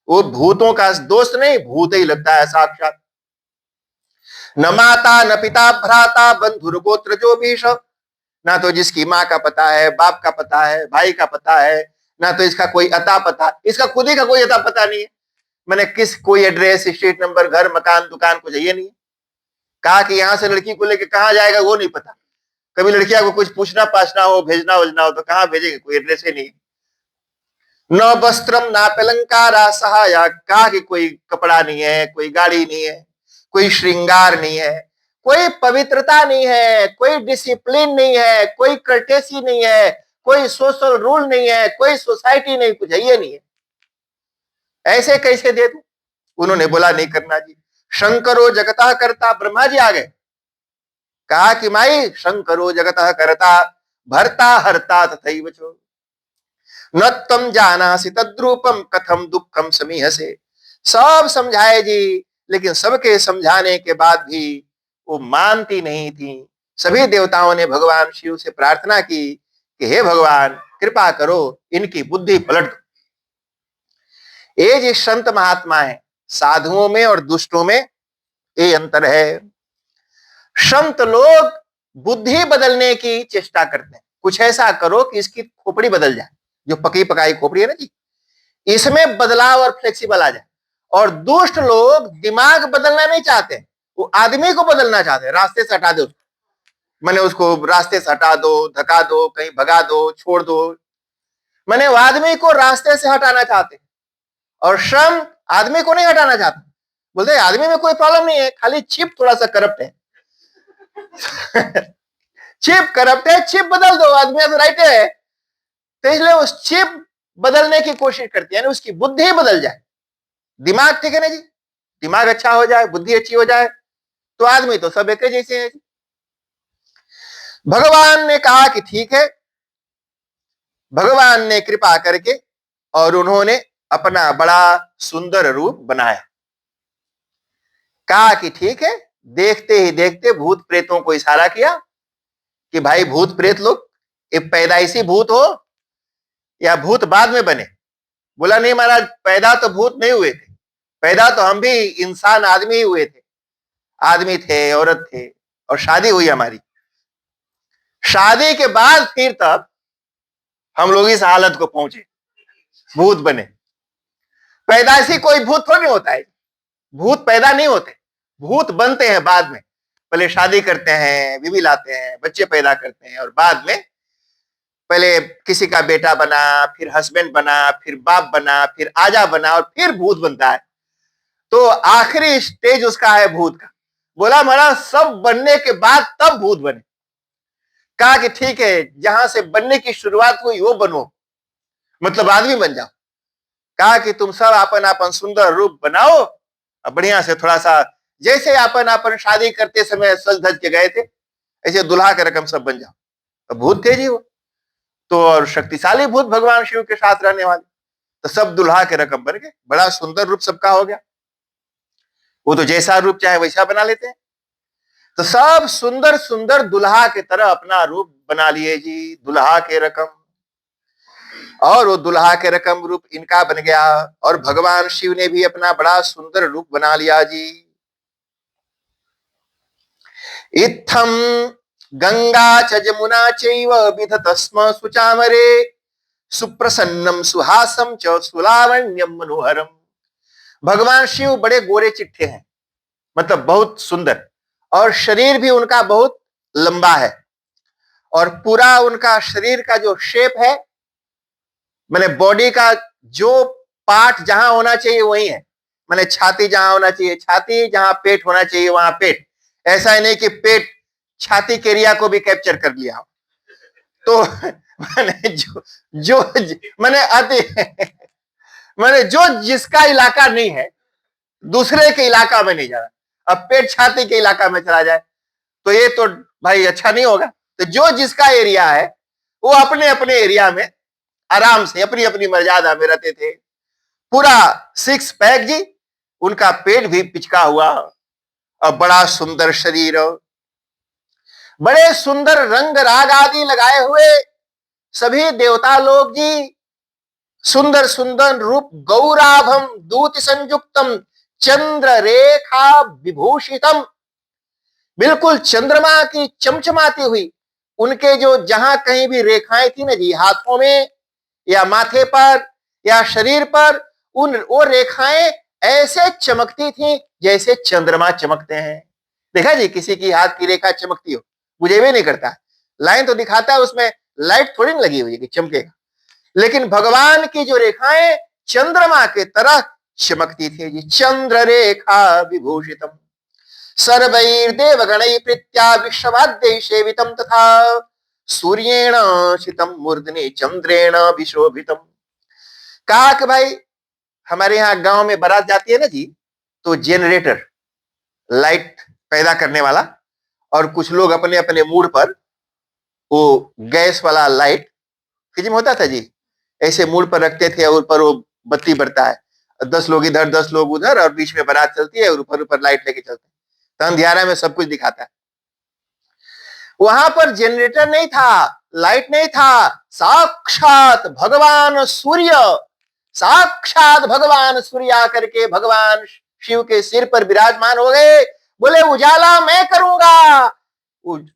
Speaker 1: वो भूतों का दोस्त नहीं, भूत ही लगता है साक्षात। न माता न पिता भ्राता बंधुर गोत्र जो भीष। ना तो जिसकी माँ का पता है, बाप का पता है, भाई का पता है, ना तो इसका कोई अता पता, इसका खुद ही का कोई अता पता नहीं है। मैंने किस कोई एड्रेस, स्ट्रीट नंबर, घर, मकान, दुकान कुछ ये नहीं। कहा कि यहां से लड़की को लेके कहां जाएगा वो नहीं पता। कभी लड़कियां को कुछ पूछना पाछना हो, भेजना वजना हो तो कहां भेजेंगे, कोई एड्रेस ही नहीं। न वस्त्रम ना पलंकारा सहाया। कहा कि कोई कपड़ा नहीं है, कोई गाड़ी नहीं है, कोई श्रृंगार नहीं है, कोई पवित्रता नहीं है, कोई डिसिप्लिन नहीं है, कोई कर्टेसी नहीं है, कोई सोशल रूल नहीं है, कोई सोसाइटी नहीं, कुछ है ये नहीं है। ऐसे कैसे दे दूं? उन्होंने बोला नहीं करना जी। शंकरो जगतः करता, ब्रह्मा जी आ गए। कहा कि माई शंकरो जगतः करता भरता हरता तथैव चो न तम जानासि तद्रूपम कथम दुखम समीहसे। सब समझाए जी, लेकिन सबके समझाने के बाद भी वो मानती नहीं थी। सभी देवताओं ने भगवान शिव से प्रार्थना की कि हे भगवान कृपा करो, इनकी बुद्धि पलट दो। ये जो संत महात्मा है, साधुओं में और दुष्टों में ये अंतर है। संत लोग बुद्धि बदलने की चेष्टा करते हैं, कुछ ऐसा करो कि इसकी खोपड़ी बदल जाए। जो पकी पकाई खोपड़ी है ना जी, इसमें बदलाव और फ्लेक्सिबल आ जाए। और दुष्ट लोग दिमाग बदलना नहीं चाहते, वो आदमी को बदलना चाहते हैं। रास्ते से हटा दो उसको, मैंने उसको रास्ते से हटा दो, धका दो, कहीं भगा दो, छोड़ दो। मैंने वो आदमी को रास्ते से हटाना चाहते। और श्रम आदमी को नहीं हटाना चाहता। बोलते आदमी में कोई प्रॉब्लम नहीं है, खाली चिप थोड़ा सा करप्ट है। चिप करप्ट है, चिप बदल दो, आदमी तो राइट है। तो इसलिए उस चिप बदलने की कोशिश करती है, उसकी बुद्धि बदल जाए। दिमाग ठीक है ना जी, दिमाग अच्छा हो जाए, बुद्धि अच्छी हो जाए, तो आदमी तो सब एक जैसे है। भगवान ने कहा कि ठीक है। भगवान ने कृपा करके और उन्होंने अपना बड़ा सुंदर रूप बनाया। कहा कि ठीक है। देखते ही देखते भूत प्रेतों को इशारा किया कि भाई भूत प्रेत लोग, ये पैदाइशी भूत हो या भूत बाद में बने। बोला नहीं महाराज, पैदा तो भूत नहीं हुए थे, पैदा तो हम भी इंसान आदमी ही हुए थे। आदमी थे, औरत थे, और शादी हुई हमारी। शादी के बाद फिर तब हम लोग इस हालत को पहुंचे, भूत बने। पैदाइशी कोई भूत थोड़ी होता है, भूत पैदा नहीं होते, भूत बनते हैं बाद में। पहले शादी करते हैं, बीवी लाते हैं, बच्चे पैदा करते हैं, और बाद में पहले किसी का बेटा बना, फिर हस्बैंड बना, फिर बाप बना, फिर आजा बना, और फिर भूत बनता है। तो आखिरी स्टेज उसका है भूत का। बोला महाराज सब बनने के बाद तब भूत बने। कहा कि ठीक है, जहां से बनने की शुरुआत हुई वो बनो, मतलब आदमी बन जाओ। कहा कि तुम सब अपन अपन सुंदर रूप बनाओ, बढ़िया से थोड़ा सा, जैसे अपन अपन शादी करते समय सज धज के गए थे, ऐसे दुल्हा के रकम सब बन जाओ। तो भूत थे जी वो तो, और शक्तिशाली भूत भगवान शिव के साथ रहने वाले, तो सब दुल्हा के रकम बन गए। बड़ा सुंदर रूप सबका हो गया। वो तो जैसा रूप चाहे वैसा बना लेते हैं। तो सब सुंदर सुंदर दुल्हा के तरह अपना रूप बना लिए जी, दुल्हा के रकम। और वो दुल्हा के रकम रूप इनका बन गया, और भगवान शिव ने भी अपना बड़ा सुंदर रूप बना लिया जी। इत्थम गंगा च जमुना चैव विधतस्म सुचामरे सुप्रसन्नम सुहासम च सुलावण्यम मनोहरम। भगवान शिव बड़े गोरे चिट्ठे हैं, मतलब बहुत सुंदर, और शरीर भी उनका बहुत लंबा है, और पूरा उनका शरीर का जो शेप है, मैंने बॉडी का जो पार्ट जहां होना चाहिए वही है। मैंने छाती जहां होना चाहिए छाती, जहां पेट होना चाहिए वहां पेट। ऐसा ही नहीं कि पेट छाती के एरिया को भी कैप्चर कर लिया। तो मैंने जो मैंने जो जिसका इलाका नहीं है दूसरे के इलाका में नहीं जा रहा। अब पेट छाती के इलाका में चला जाए तो ये तो भाई अच्छा नहीं होगा। तो जो जिसका एरिया है वो अपने अपने एरिया में आराम से अपनी अपनी मर्यादा में रहते थे। पूरा 6 पैक जी, उनका पेट भी पिचका हुआ और बड़ा सुंदर शरीर, बड़े सुंदर रंग राग आदि लगाए हुए सभी देवता लोग जी, सुंदर सुंदर रूप, गौराभम दूति संयुक्तम चंद्र रेखा विभूषितम, बिल्कुल चंद्रमा की चमचमाती हुई उनके जो जहां कहीं भी रेखाएं थी ना जी, हाथों में या माथे पर या शरीर पर, उन वो रेखाएं ऐसे चमकती थी जैसे चंद्रमा चमकते हैं। देखा जी किसी की हाथ की रेखा चमकती हो? मुझे भी नहीं करता, लाइन तो दिखाता है, उसमें लाइट थोड़ी ना लगी हुई है कि चमकेगा, लेकिन भगवान की जो रेखाएं चंद्रमा के तरह चमकती थी जी। चंद्र रेखा विभूषितम सर्वैर्देवगणैः प्रीत्या विश्ववाद्यैः सेवितं तथा सूर्येण शितम मूर्धनि चंद्रेण विशोभितम। कहा कि भाई हमारे यहाँ गांव में बारात जाती है ना जी, तो जेनरेटर लाइट पैदा करने वाला, और कुछ लोग अपने अपने मूड पर वो गैस वाला लाइट फिल्म होता था जी, ऐसे मूड पर रखते थे, और ऊपर वो बत्ती बढ़ता है, 10 लोग इधर 10 लोग उधर, और बीच में बारात चलती है और ऊपर ऊपर लाइट लेके चलते हैं, तो अंधियारा में सब कुछ दिखाता है। वहां पर जनरेटर नहीं था, लाइट नहीं था, साक्षात भगवान सूर्य, साक्षात भगवान सूर्य आकर के भगवान शिव के सिर पर विराजमान हो गए। बोले उजाला मैं करूंगा,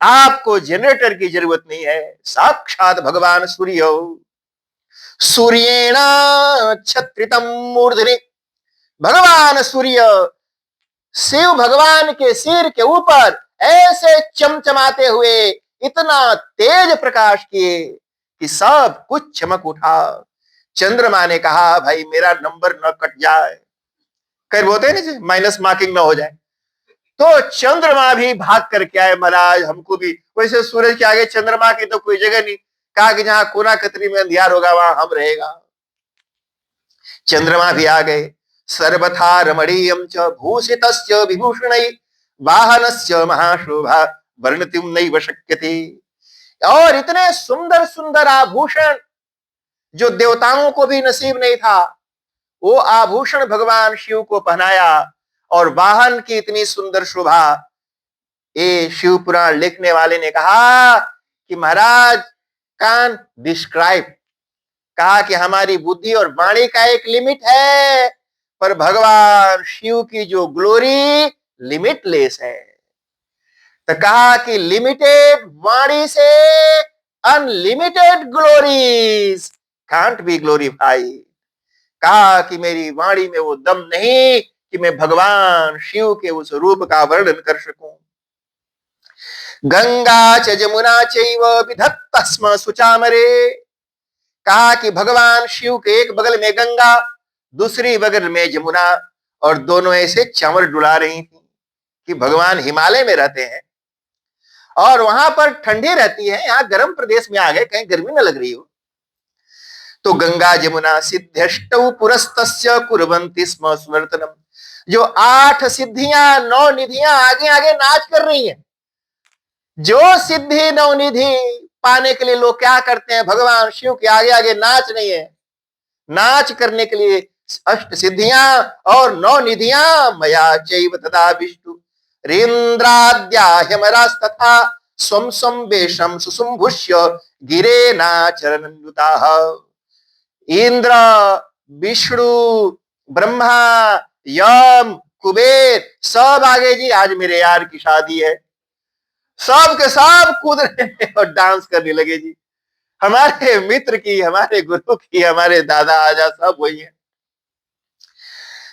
Speaker 1: आपको जनरेटर की जरूरत नहीं है। साक्षात भगवान सूर्य, सूर्येण छत्रितम मूर्धनि, भगवान सूर्य शिव भगवान के सिर के ऊपर ऐसे चमचमाते हुए इतना तेज प्रकाश किए कि सब कुछ चमक उठा। चंद्रमा ने कहा भाई मेरा नंबर न कट जाए, खैर बोलते हैं ना माइनस मार्किंग ना हो जाए, तो चंद्रमा भी भाग करके आए, महाराज हमको भी, वैसे सूरज के आगे चंद्रमा की तो कोई जगह नहीं, कहा कि जहां कोना कतरी में अंधियार होगा वहां हम रहेगा। चंद्रमा भी आ गए। सर्वथा रमणीयं च भूषितस्य विभूषणैः वाहनस्य महाशोभा वर्णितुं नैव शक्यते। और इतने सुंदर सुंदर आभूषण जो देवताओं को भी नसीब नहीं था, वो आभूषण भगवान शिव को पहनाया, और वाहन की इतनी सुंदर शोभा। ये शिव पुराण लिखने वाले ने कहा कि महाराज कान डिस्क्राइब, कहा कि हमारी बुद्धि और वाणी का एक लिमिट है, पर भगवान शिव की जो ग्लोरी लिमिटलेस है। तो कहा कि लिमिटेड वाणी से unlimited glories can't be glorified. कहा कि मेरी वाणी में वो दम नहीं कि मैं भगवान शिव के उस रूप का वर्णन कर सकूं। गंगा च जमुना चैव विधत्तस्म सुचामरे, कहा कि भगवान शिव के एक बगल में गंगा, दूसरी बगल में जमुना, और दोनों ऐसे चंवर डुला रही थी कि भगवान हिमालय में रहते हैं और वहां पर ठंडी रहती है, यहाँ गर्म प्रदेश में आ गए, कहीं गर्मी न लग रही हो। तो गंगा जमुना सिद्ध्यष्टौ पुरस्तस्य कुर्वन्ति स्म सुनर्तनम, जो 8 सिद्धियां 9 निधियां आगे आगे नाच कर रही हैं। जो सिद्धि 9 निधि पाने के लिए लोग क्या करते हैं, भगवान शिव के आगे आगे नाच नहीं है, नाच करने के लिए 8 सिद्धियां और 9 निधियां मया चैव तथा विष्णु रेन्द्राद्या ह्यमरास्तथा स्वं स्वं वेशम सुसुम्भुष्य गिरे नाचरन्युताः। इंद्र, विष्णु, ब्रह्मा, यम, कुबेर सब आगे जी, आज मेरे यार की शादी है, सब के सब कूद रहे और डांस करने लगे जी। हमारे मित्र की, हमारे गुरु की, हमारे दादा आजा सब वही है।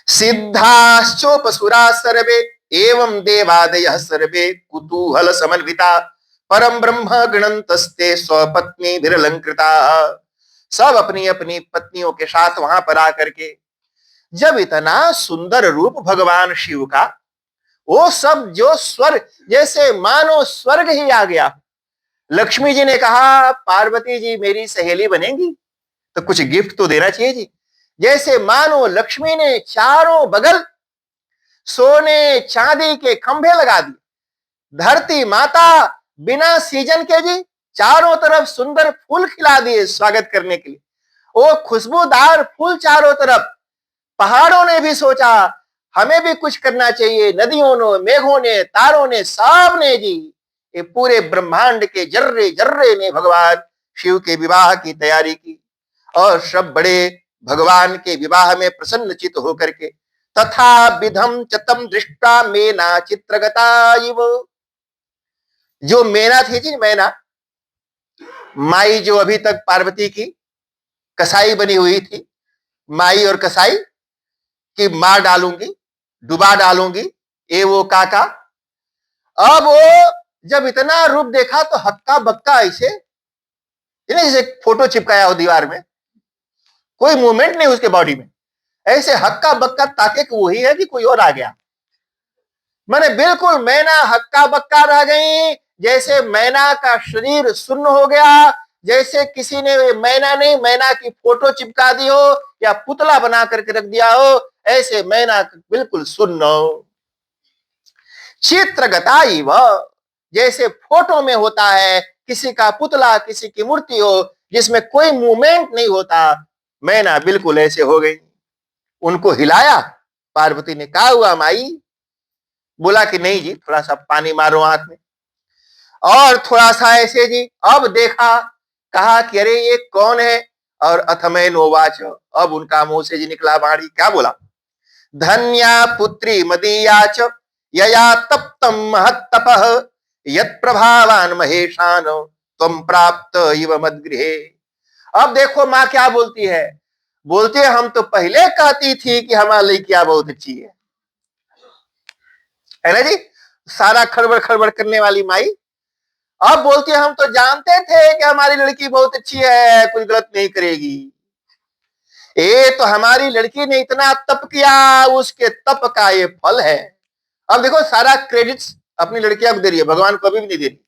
Speaker 1: सिद्धाश्चोपसुरा सर्वे एवं देवादयः सर्वे कुतूहल समन्विता परम ब्रह्म गणन्तस्ते स्वपत्नी विरलंकृता। सब अपनी अपनी पत्नियों के साथ वहां पर आकर के, जब इतना सुंदर रूप भगवान शिव का, वो सब जो स्वर्ग, जैसे मानो स्वर्ग ही आ गया। लक्ष्मी जी ने कहा पार्वती जी मेरी सहेली बनेंगी तो कुछ गिफ्ट तो देना चाहिए जी। जैसे मानो लक्ष्मी ने चारों बगल सोने चांदी के खंभे लगा दिए। धरती माता बिना सीजन के जी चारों तरफ सुंदर फूल खिला दिए स्वागत करने के लिए। वो खुशबूदार फूल चारों तरफ। पहाड़ों ने भी सोचा हमें भी कुछ करना चाहिए। नदियों ने, मेघों ने, तारों ने, सब ने जी, ये पूरे ब्रह्मांड के जर्रे जर्रे ने भगवान शिव के विवाह की तैयारी की। और सब बड़े भगवान के विवाह में प्रसन्नचित होकर के तथा विधम चतम दृष्टा मेना चित्रगता इव। जो मैना थी जी, मैना माई जो अभी तक पार्वती की कसाई बनी हुई थी, माई और कसाई कि मार डालूंगी, डुबा डालूंगी, ये वो काका। अब वो जब इतना रूप देखा तो हक्का बक्का ऐसे, जैसे फोटो चिपकाया हो दीवार में, कोई मूवमेंट नहीं उसके बॉडी में, ऐसे हक्का बक्का ताके कि वही है कि कोई और आ गया। मैंने बिल्कुल मैना हक्का बक्का रह गई, जैसे मैना का शरीर सुन्न हो गया, जैसे किसी ने मैना की फोटो चिपका दी हो या पुतला बना करके रख दिया हो, ऐसे मैना बिल्कुल सुन्न हो। चित्रगता इव, जैसे फोटो में होता है किसी का पुतला, किसी की मूर्ति हो जिसमें कोई मूवमेंट नहीं होता, मैना बिल्कुल ऐसे हो गई। उनको हिलाया, पार्वती ने कहा हुआ माई, बोला कि नहीं जी थोड़ा सा पानी मारो आंख में, और थोड़ा सा ऐसे जी। अब देखा, कहा कि अरे ये कौन है, और अथमय नोवाच, अब उनका मुंह से जी निकला वाणी, क्या बोला, धन्या पुत्री मदीयाच यया तप्तम महत्तपः यत् प्रभावान महेशान त्वं प्राप्त इव मद्गृहे। अब देखो माँ क्या बोलती है, बोलते हम तो पहले कहती थी कि हमारी लड़कियां बहुत अच्छी है ना जी, सारा खड़बड़ खड़बड़ करने वाली माई। अब बोलती हम तो जानते थे कि हमारी लड़की बहुत अच्छी है, कुछ गलत नहीं करेगी। ये तो हमारी लड़की ने इतना तप किया, उसके तप का ये फल है। अब देखो सारा क्रेडिट्स अपनी लड़कियां को दे रही है, भगवान को अभी भी नहीं दे रही।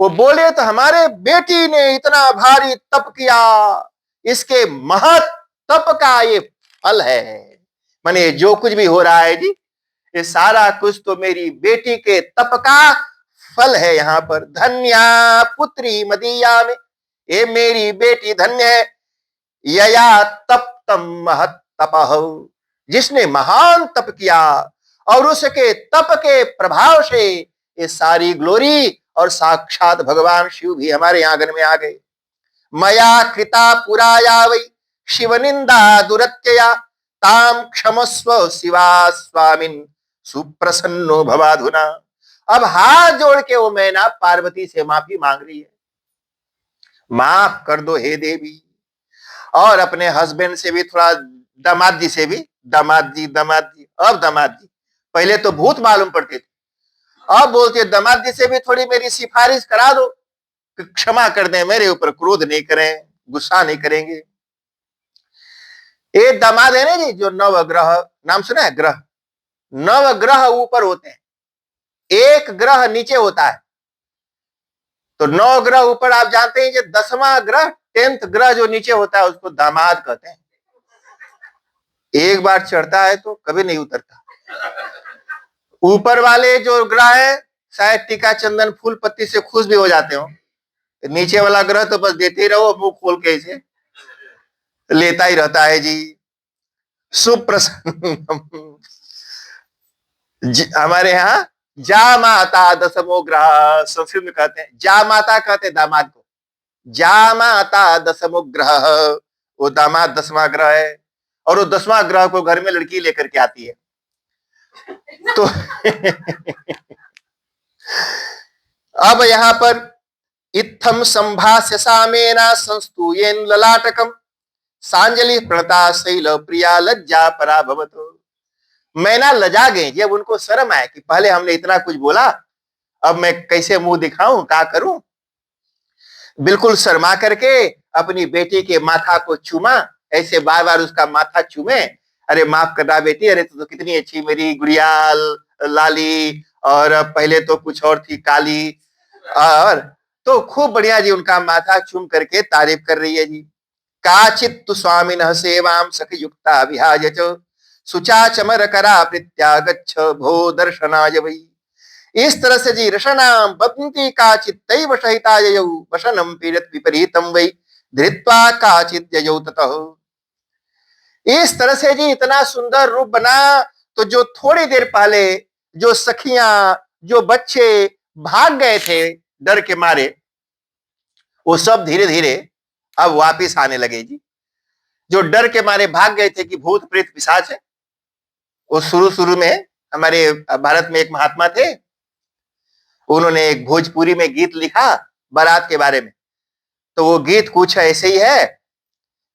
Speaker 1: वो बोले तो हमारे बेटी ने इतना भारी तप किया, इसके महत तप का ये फल है। माने जो कुछ भी हो रहा है जी, ये सारा कुछ तो मेरी बेटी के तप का फल है। यहाँ पर धन्या पुत्री मदीया में, ये मेरी बेटी धन्य है। यया तप्तम महत तपः, जिसने महान तप किया और उसके तप के प्रभाव से ये सारी ग्लोरी और साक्षात भगवान शिव भी हमारे आंगन में आ गए। मया कृता पुराया वै शिव निंदा दुरत्यया ताम क्षमस्व शिवा स्वामिन सुप्रसन्नो भवाधुना। अब हाथ जोड़ के वो मैना पार्वती से माफी मांग रही है, माफ कर दो हे देवी। और अपने हस्बैंड से भी थोड़ा, दामाद जी से भी, दामाद जी अब दामाद जी, पहले तो भूत मालूम पड़ते थे, अब बोलते दामाद जी से भी थोड़ी मेरी सिफारिश करा दो कि क्षमा कर दें, मेरे ऊपर क्रोध नहीं करें, गुस्सा नहीं करेंगे। एक दामाद है ना जी, जो नवग्रह, नाम सुना है, ग्रह, नवग्रह ऊपर होते हैं, एक ग्रह नीचे होता है। तो 9 ग्रह ऊपर, आप जानते हैं, 10वां ग्रह, 10th ग्रह जो नीचे होता है उसको दामाद कहते हैं। एक बार चढ़ता है तो कभी नहीं उतरता। ऊपर वाले जो ग्रह है शायद टीका चंदन फूल पत्ती से खुश भी हो जाते हो, नीचे वाला ग्रह तो बस देते ही रहो, मुंह खोल के इसे लेता ही रहता है जी। सुप्रसन्न हमारे यहाँ जा माता दसमो ग्रह, संस्कृत में कहते हैं जा माता, कहते हैं दामाद को, जा माता दसमो ग्रह, वो दामाद 10वां ग्रह है। और वो 10वां ग्रह को घर में लड़की लेकर के आती है। तो अब यहां पर इत्थम संभाष्य सामेना संस्तूयेन ललाटकम सांजलि प्रणता शैल प्रिया लज्जा परा भवतो। मैना लजा गई, जब उनको शर्म आए कि पहले हमने इतना कुछ बोला, अब मैं कैसे मुंह दिखाऊं, क्या करूं। बिल्कुल शर्मा करके अपनी बेटी के माथा को चूमा, ऐसे बार बार उसका माथा चूमे, अरे माफ करना बेटी, अरे तो कितनी अच्छी मेरी गुड़िया लाली, और पहले तो कुछ और थी काली, और तो खूब बढ़िया जी उनका माथा चूम करके तारीफ कर रही है जी। काचित स्वामिनः सेवाम सखयुक्ता विहाय च सुचा चमर करा प्रत्यागच्छ भो दर्शनाय वै। इस तरह से जी रशनाम बपंती काचित तैव सहिता ययौ वसनम पीड़ित विपरीतम वै धृत्वा काचित ययौ ततः। इस तरह से जी इतना सुंदर रूप बना तो जो थोड़ी देर पहले जो सखियां जो बच्चे भाग गए थे डर के मारे, वो सब धीरे धीरे अब वापिस आने लगे जी। जो डर के मारे भाग गए थे कि भूत प्रेत पिशाच है, वो शुरू शुरू में हमारे भारत में एक महात्मा थे, उन्होंने एक भोजपुरी में गीत लिखा बारात के बारे में। तो वो गीत कुछ ऐसे ही है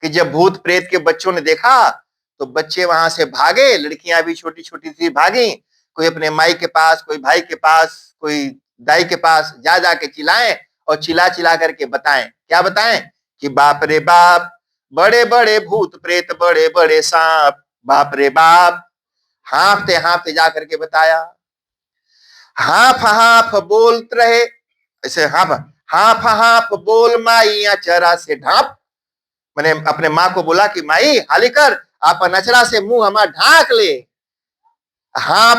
Speaker 1: कि जब भूत प्रेत के बच्चों ने देखा तो बच्चे वहां से भागे, लड़कियां भी छोटी छोटी सी भागी, कोई अपने माई के पास, कोई भाई के पास, कोई दाई के पास जा जाके चिल्लाएं और चिल्ला चिल्ला करके बताएं। क्या बताएं कि बाप रे बाप बड़े बड़े भूत प्रेत, बड़े बड़े सांप, बाप रे बाप। हाँफते हाँफते जा करके बताया। हाफ हाफ बोलत रहे ऐसे, हाफ हाफ हाफ बोल माई अचरा से ढांप। मैंने अपने माँ को बोला कि माई हाली कर, आप नचरा से मुंह हमारा ढांक ले। हाफ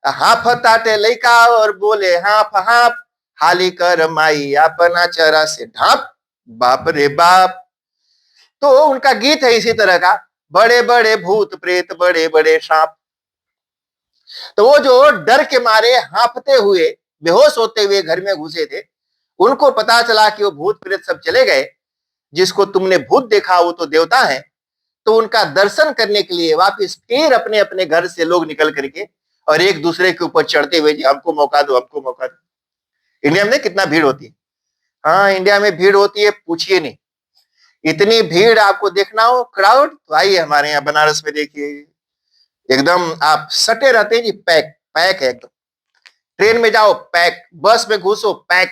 Speaker 1: हाफ ताटे लइका और बोले हाफ हाफ, हाली कर माई अपना चरा से ढांप, बाप रे बाप। तो उनका गीत है इसी तरह का, बड़े बड़े भूत प्रेत, बड़े बड़े सांप। तो वो जो डर के मारे हांफते हुए बेहोश होते हुए घर में घुसे थे, उनको पता चला कि वो भूत प्रेत सब चले गए। जिसको तुमने भूत देखा वो तो देवता है। तो उनका दर्शन करने के लिए वापस फिर अपने अपने घर से लोग निकल करके और एक दूसरे के ऊपर चढ़ते हुए जी हमको मौका दो, हमको मौका दो। इंडिया में कितना भीड़ होती है। हाँ, इंडिया में भीड़ होती है, पूछिए नहीं। इतनी भीड़ आपको देखना हो क्राउड, तो आइए हमारे यहाँ बनारस में देखिए, एकदम आप सटे रहते हैं जी, पैक पैक है एकदम। ट्रेन में जाओ पैक, बस में घुसो पैक।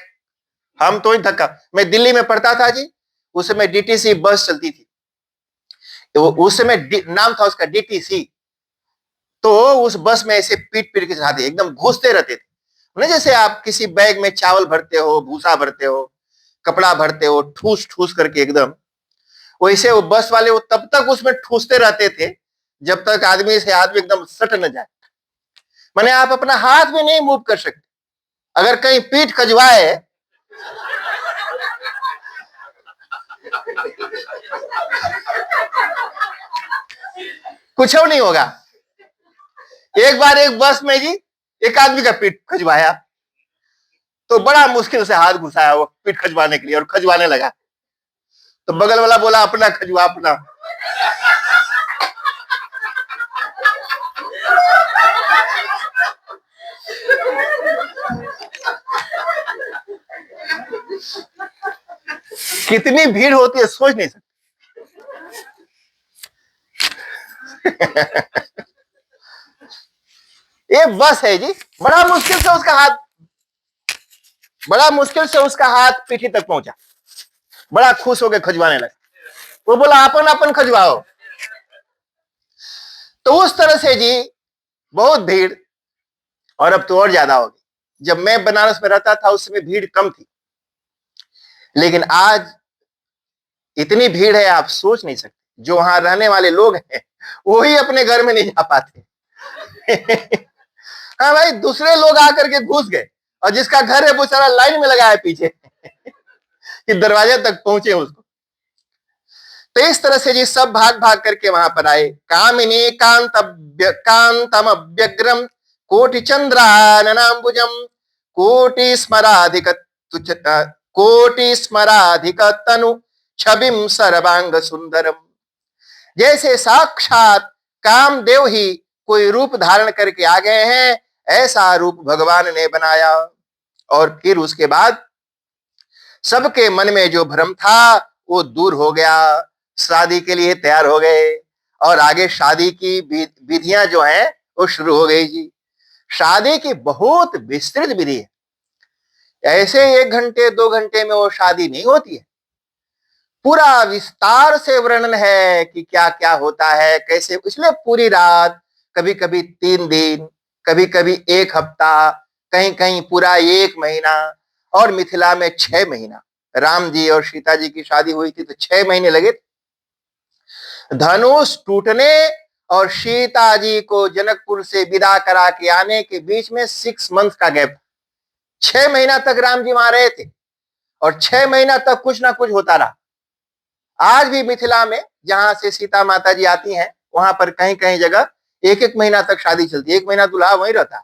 Speaker 1: हम तो ही धक्का, मैं दिल्ली में पढ़ता था जी, उस समय डीटीसी बस चलती थी, तो उस समय नाम था उसका डीटीसी। तो उस बस में ऐसे पीट पीट के चढ़ाते, एकदम घुसते रहते थे। जैसे आप किसी बैग में चावल भरते हो, भूसा भरते हो, कपड़ा भरते हो, ठूस ठूस करके एकदम वैसे वो बस वाले वो तब तक उसमें ठूसते रहते थे जब तक आदमी से आदमी एकदम सट न जाए। माने आप अपना हाथ भी नहीं मूव कर सकते। अगर कहीं पीठ खजवाए कुछ नहीं होगा। एक बार एक बस में जी एक आदमी का पीठ खजवाया, तो बड़ा मुश्किल से हाथ घुसाया वो पीठ खजवाने के लिए, और खजवाने लगा तो बगल वाला बोला अपना खजवा अपना। कितनी भीड़ होती है सोच नहीं सकते। ये बस है जी, बड़ा मुश्किल से उसका हाथ पीठी तक पहुंचा, बड़ा खुश होकर खजवाने लगा। वो बोला अपन अपन खजवाओ। तो उस तरह से जी बहुत भीड़, और अब तो और ज्यादा होगी। जब मैं बनारस में रहता था उस समय भीड़ कम थी, लेकिन आज इतनी भीड़ है आप सोच नहीं सकते। जो वहां रहने वाले लोग हैं वो ही अपने घर में नहीं जा पाते। हाँ भाई, दूसरे लोग आकर के घुस गए, और जिसका घर है वो सारा लाइन में लगा है पीछे कि दरवाजे तक पहुंचे उसको। तो इस तरह से जी सब भाग भाग करके वहां पर आए। कामिनी कांतम व्यग्रम कोटि चंद्राननांबुजम कोटि स्मराधिक तनु छबिम सर्वांग सुंदरम। जैसे साक्षात कामदेव ही कोई रूप धारण करके आ गए हैं, ऐसा रूप भगवान ने बनाया। और फिर उसके बाद सबके मन में जो भ्रम था वो दूर हो गया, शादी के लिए तैयार हो गए। और आगे शादी की विधियां जो हैं वो शुरू हो गई जी। शादी की बहुत विस्तृत विधि है, ऐसे 1 घंटे 2 घंटे में वो शादी नहीं होती है। पूरा विस्तार से वर्णन है कि क्या क्या होता है, कैसे। इसलिए पूरी रात, कभी कभी 3 दिन, कभी कभी 1 हफ्ता, कहीं कहीं पूरा 1 महीना, और मिथिला में 6 महीना। राम जी और सीता जी की शादी हुई थी तो 6 महीने लगे। धनुष टूटने और सीता जी को जनकपुर से विदा करा के आने के बीच में 6 मंथ का गैप, 6 महीना तक राम जी वहां रहे थे और 6 महीना तक कुछ ना कुछ होता रहा। आज भी मिथिला में जहां से सीता माता जी आती हैं वहां पर कहीं कहीं जगह 1-1 महीना तक शादी चलती है। 1 महीना दूल्हा वहीं रहता है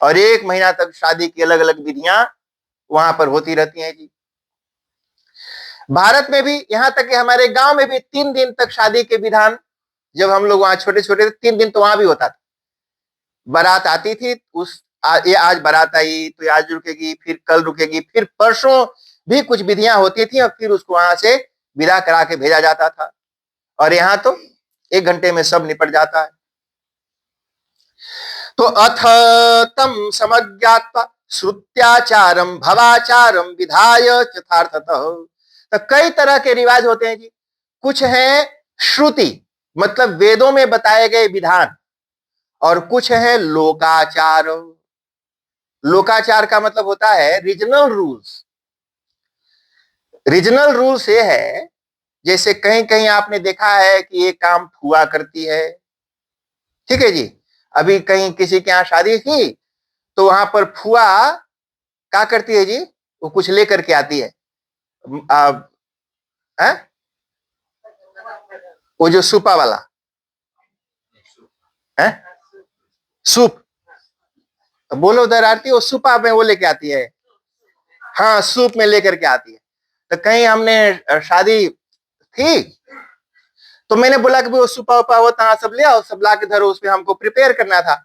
Speaker 1: और 1 महीना तक शादी की अलग अलग विधियां वहां पर होती रहती हैं जी। भारत में भी यहां तक कि हमारे गांव में भी 3 दिन तक शादी के विधान, जब हम लोग वहां छोटे छोटे थे 3 दिन तो वहां भी होता था। बारात आती थी, ये आज बारात आई तो आज रुकेगी, फिर कल रुकेगी, फिर परसों भी कुछ विधियां होती थी और फिर उसको वहां से विदा करा के भेजा जाता था। और यहाँ तो 1 घंटे में सब निपट जाता है। तो अथ तम समज्ञात्वा श्रुत्याचारम भवाचारम विधाय यथार्थतः। तो कई तरह के रिवाज होते हैं जी। कुछ है श्रुति, मतलब वेदों में बताए गए विधान, और कुछ है लोकाचार। लोकाचार का मतलब होता है रीजनल रूल्स। रीजनल रूल्स ये है, जैसे कहीं कहीं आपने देखा है कि ये काम फुआ करती है, ठीक है जी। अभी कहीं किसी के यहाँ शादी थी तो वहां पर फुआ क्या करती है जी, वो कुछ लेकर के आती है। है? वो जो सूपा वाला है, सूप बोलो उधर आरती, वो सूपा में वो लेके आती है। हाँ, सूप में लेकर के आती है। तो कहीं हमने शादी थी तो मैंने बोला कि वो सूपा उपा होता सब ले आओ, सब ला के धरो, उसमें हमको प्रिपेयर करना था।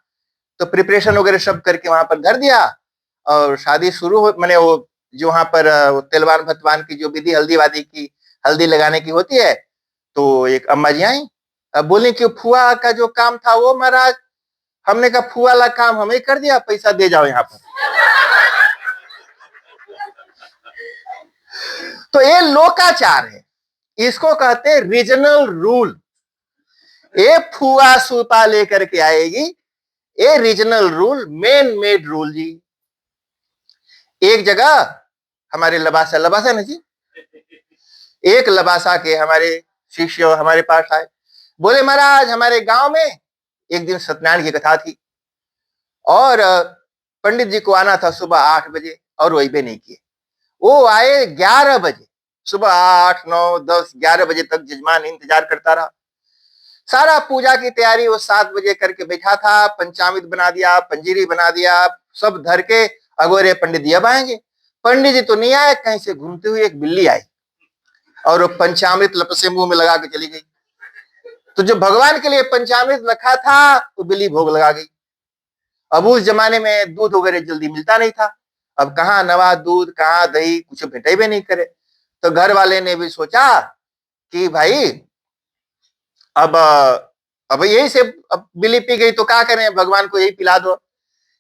Speaker 1: तो प्रिपरेशन वगैरह सब करके वहां पर धर दिया और शादी शुरू हो, मैंने वो जो वहां पर तेलवान भतवान की जो विधि हल्दी वादी की, हल्दी लगाने की होती है, तो एक अम्मा जी आई, अब बोले कि फुआ का जो काम था वो महाराज, हमने कहा फुआ वाला काम हमें कर दिया, पैसा दे जाओ यहाँ पर। तो ये लोकाचार है, इसको कहते हैं रीजनल रूल। ये फुआ सूपा लेकर के आएगी, ये regional rule, man made rule जी। एक जगह हमारे लबासा लबासा ना जी, एक लबासा के हमारे शिष्य हमारे पास आए, बोले महाराज हमारे गांव में एक दिन सत्यनारायण की कथा थी और पंडित जी को आना था सुबह 8 बजे और वही भी नहीं किए। वो आए 11 बजे, सुबह 8, 9, 10, 11 बजे तक जजमान इंतजार करता रहा। सारा पूजा की तैयारी वो 7 बजे करके बैठा था, पंचामृत बना दिया, पंजीरी बना दिया, सब धर के अगोरे पंडित जी अब आएंगे। पंडित जी तो नहीं आए, कहीं से घूमते हुए एक बिल्ली आई और वो पंचामृत लपसे मुंह में लगा के चली गई। तो जो भगवान के लिए पंचामृत रखा था वो बिल्ली भोग लगा गई। अब उस जमाने में दूध वगैरह जल्दी मिलता नहीं था, अब कहाँ नवा दूध, कहाँ दही, कुछ भेटे भी नहीं करे। तो घर वाले ने भी सोचा कि भाई अब यही से अब बिल्ली पी गई तो क्या करें, भगवान को यही पिला दो,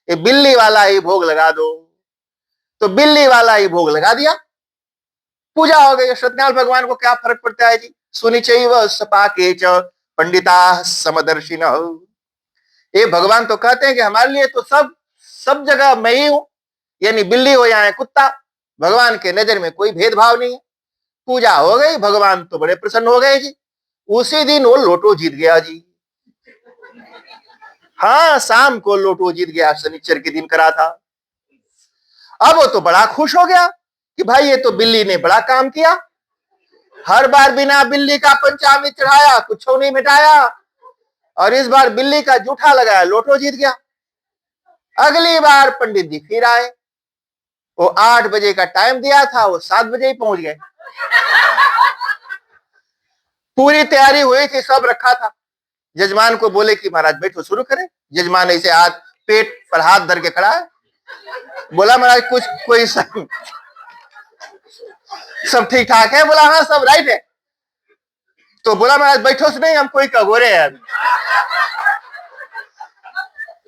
Speaker 1: ये बिल्ली वाला ही भोग लगा दो। तो बिल्ली वाला ही भोग लगा दिया, पूजा हो गई। सत्यनारायण भगवान को क्या फर्क पड़ता है जी। सुनिचैव सपाके च पंडिता समदर्शिन। ये भगवान तो कहते हैं कि हमारे लिए तो सब जगह मैं ही हूं, यानी बिल्ली हो या कुत्ता, भगवान के नजर में कोई भेदभाव नहीं है। पूजा हो गई, भगवान तो बड़े प्रसन्न हो गए जी। उसी दिन वो लोटो जीत गया जी। हाँ, शाम को लोटो जीत गया, शनिचर के दिन करा था। अब वो तो बड़ा खुश हो गया कि भाई ये तो बिल्ली ने बड़ा काम किया, हर बार बिना बिल्ली का पंचामृत चढ़ाया कुछ नहीं मिटाया, और इस बार बिल्ली का जूठा लगाया, लोटो जीत गया। अगली बार पंडित जी फिर आए, वो 8 बजे का टाइम दिया था, वो 7 बजे ही पहुंच गए। पूरी तैयारी हुई थी, सब रखा था। जजमान को बोले कि महाराज बैठो, शुरू करें। जजमान ऐसे हाथ पेट पर हाथ धर के खड़ा है, बोला महाराज कुछ कोई सब ठीक ठाक है? बोला हाँ सब राइट है। तो बोला महाराज बैठो से नहीं, हम कोई कगोरे हैं।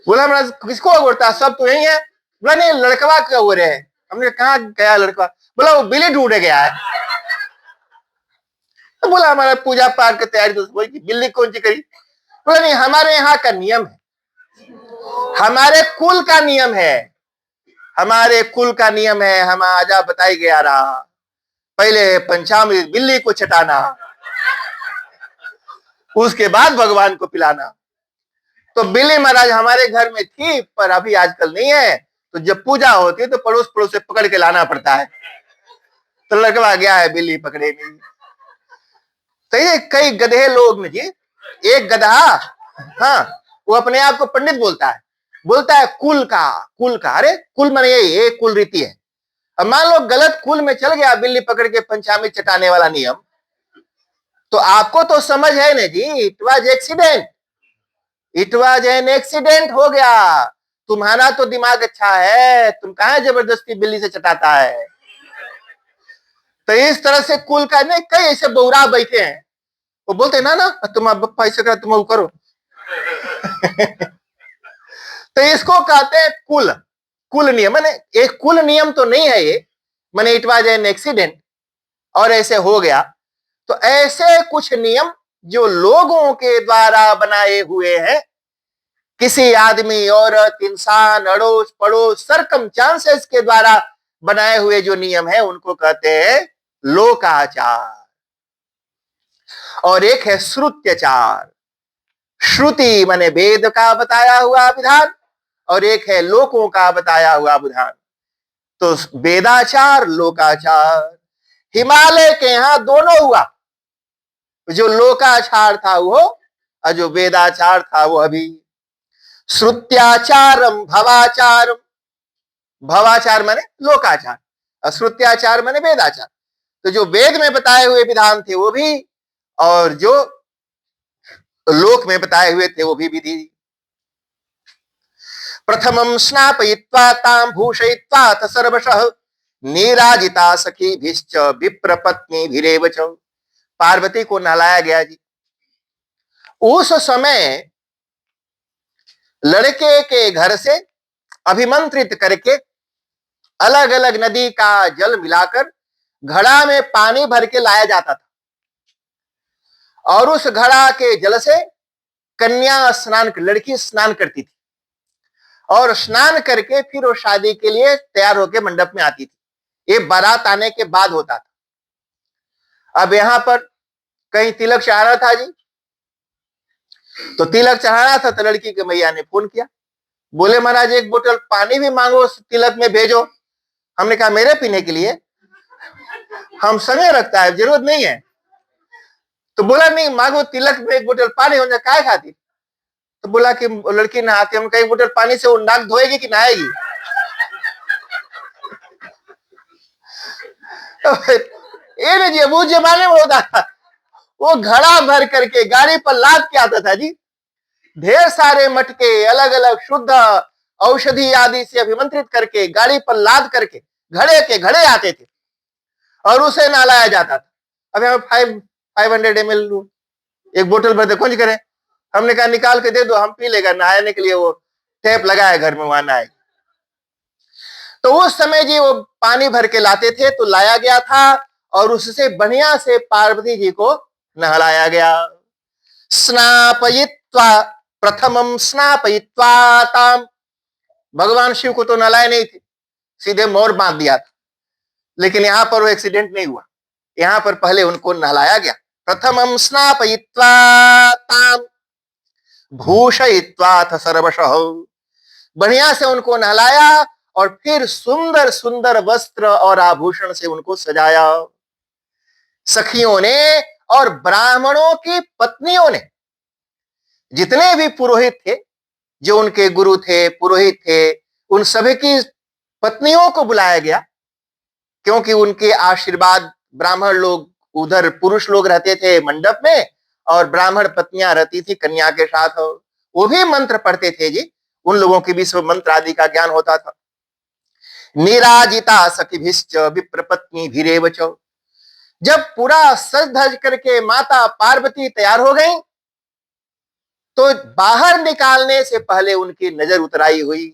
Speaker 1: बोला महाराज किसको अगोरता, सब तो यही है। बोला नहीं, लड़कवा कगोरे है। हमने कहा गया लड़का? बोला वो बिल्ली ढूंढ गया है। तो बोला हमारा पूजा पाठ की तैयारी तो बिल्ली कौन सी करी? बोला नहीं, हमारे यहाँ का नियम है, हमारे कुल का नियम है, हमारे कुल का नियम है, हम आजा बताई गया रहा, पहले पंचामृत बिल्ली को चटाना, उसके बाद भगवान को पिलाना। तो बिल्ली महाराज हमारे घर में थी, पर अभी आजकल नहीं है। तो जब पूजा होती है तो पड़ोस पड़ोस से पकड़ के लाना पड़ता है। तो लड़का गया है, बिल्ली पकड़े नहीं। तो ये कई गधे लोग में जी, एक गधा, हाँ, वो अपने आप को पंडित बोलता है कुल का। अरे कुल माने ये कुल रीति है। अब मान लो गलत कुल में चल गया, बिल्ली पकड़ के पंचामृत चटाने वाला नियम, तो आपको तो समझ है ना जी, इट वाज एन एक्सीडेंट हो गया। तुम्हारा तो दिमाग अच्छा है, तुम कहां जबरदस्ती बिल्ली से चटाता है। तो इस तरह से कुल का नहीं, कई ऐसे बहुरा बैठे हैं, वो बोलते ना ना तुम बप्पा ऐसे करो, तुम वो करो। तो इसको कहते हैं कुल नियम। माने एक कुल नियम तो नहीं है ये, माने इट वाज एन एक्सीडेंट, और ऐसे हो गया। तो ऐसे कुछ नियम जो लोगों के द्वारा बनाए हुए हैं, किसी आदमी, औरत, इंसान, अड़ोस पड़ोस, सरकमस्टांसेस के द्वारा बनाए हुए जो नियम है, उनको कहते हैं लोकाचार। और एक है श्रुत्याचार। श्रुति माने वेद का बताया हुआ विधान, और एक है लोकों का बताया हुआ विधान। तो वेदाचार, लोकाचार। हिमालय के यहां दोनों हुआ, जो लोकाचार था वो, और जो वेदाचार था वो अभी। श्रुत्याचारम भवाचारम, भवाचार माने लोकाचार, अश्रुत्याचार माने वेदाचार। तो जो वेद में बताए हुए विधान थे वो भी, और जो लोक में बताए हुए थे वो भी विधि। प्रथमं स्नापयित्वा तां भूषयित्वाथ सर्वशः नीराजिता सखीभिश्च विप्रपत्नीभिरेव च। पार्वती को नहलाया गया जी। उस समय लड़के के घर से अभिमंत्रित करके अलग अलग नदी का जल मिलाकर घड़ा में पानी भर के लाया जाता था, और उस घड़ा के जल से कन्या स्नान, लड़की स्नान करती थी, और स्नान करके फिर वो शादी के लिए तैयार होकर मंडप में आती थी। ये बारात आने के बाद होता था। अब यहां पर कहीं तिलक चढ़ाना था जी, तो तिलक चढ़ाना था, तो लड़की के मैया ने फोन किया, बोले महाराज एक बोतल पानी भी मांगो, तिलक में भेजो। हमने कहा मेरे पीने के लिए, हम समय रखता है, जरूरत नहीं है। तो बोला नहीं, मांगो तिलक में एक बोतल पानी। हो जाए काय खाती। तो बोला कि लड़की नहाती, हम कहीं बोतल पानी से वो नाक धोएगी कि नहाएगी। ये नहीं जी, वो जमाने में होता था, वो घड़ा भर करके गाड़ी पर लाद के आता था जी। ढेर सारे मटके अलग अलग शुद्ध औषधि आदि से अभिमंत्रित करके गाड़ी पर लाद करके घड़े के घड़े आते थे, और उसे नहलाया जाता था। अब यहाँ 500 ml एक बोतल भर दे, कौन करे। हमने कहा निकाल के दे दो, हम पी लेगा। नहाने के लिए वो टैप लगा है घर में, वहां नहाए। तो उस समय जी वो पानी भर के लाते थे, तो लाया गया था, और उससे बढ़िया से पार्वती जी को नहलाया गया। स्नापयित्वा, प्रथमम स्नापयित्वा ताम। भगवान शिव को तो नहलाए नहीं थे, सीधे मोर बांध दिया था। लेकिन यहां पर वो एक्सीडेंट नहीं हुआ, यहां पर पहले उनको नहलाया गया। प्रथमम स्नापयित्वा ताम भूषयित्वाथ सर्वशः। बढ़िया से उनको नहलाया, और फिर सुंदर सुंदर वस्त्र और आभूषण से उनको सजाया। सखियों ने और ब्राह्मणों की पत्नियों ने, जितने भी पुरोहित थे, जो उनके गुरु थे, पुरोहित थे, उन सभी की पत्नियों को बुलाया गया, क्योंकि उनके आशीर्वाद, ब्राह्मण लोग उधर पुरुष लोग रहते थे मंडप में, और ब्राह्मण पत्नियां रहती थी कन्या के साथ। वो भी मंत्र पढ़ते थे जी, उन लोगों की भी सब मंत्र आदि का ज्ञान होता था। निराजिता सखीभिश्च विप्रपत्नीभिरेव च। जब पूरा सज धज करके माता पार्वती तैयार हो गई, तो बाहर निकालने से पहले उनकी नजर उतराई हुई।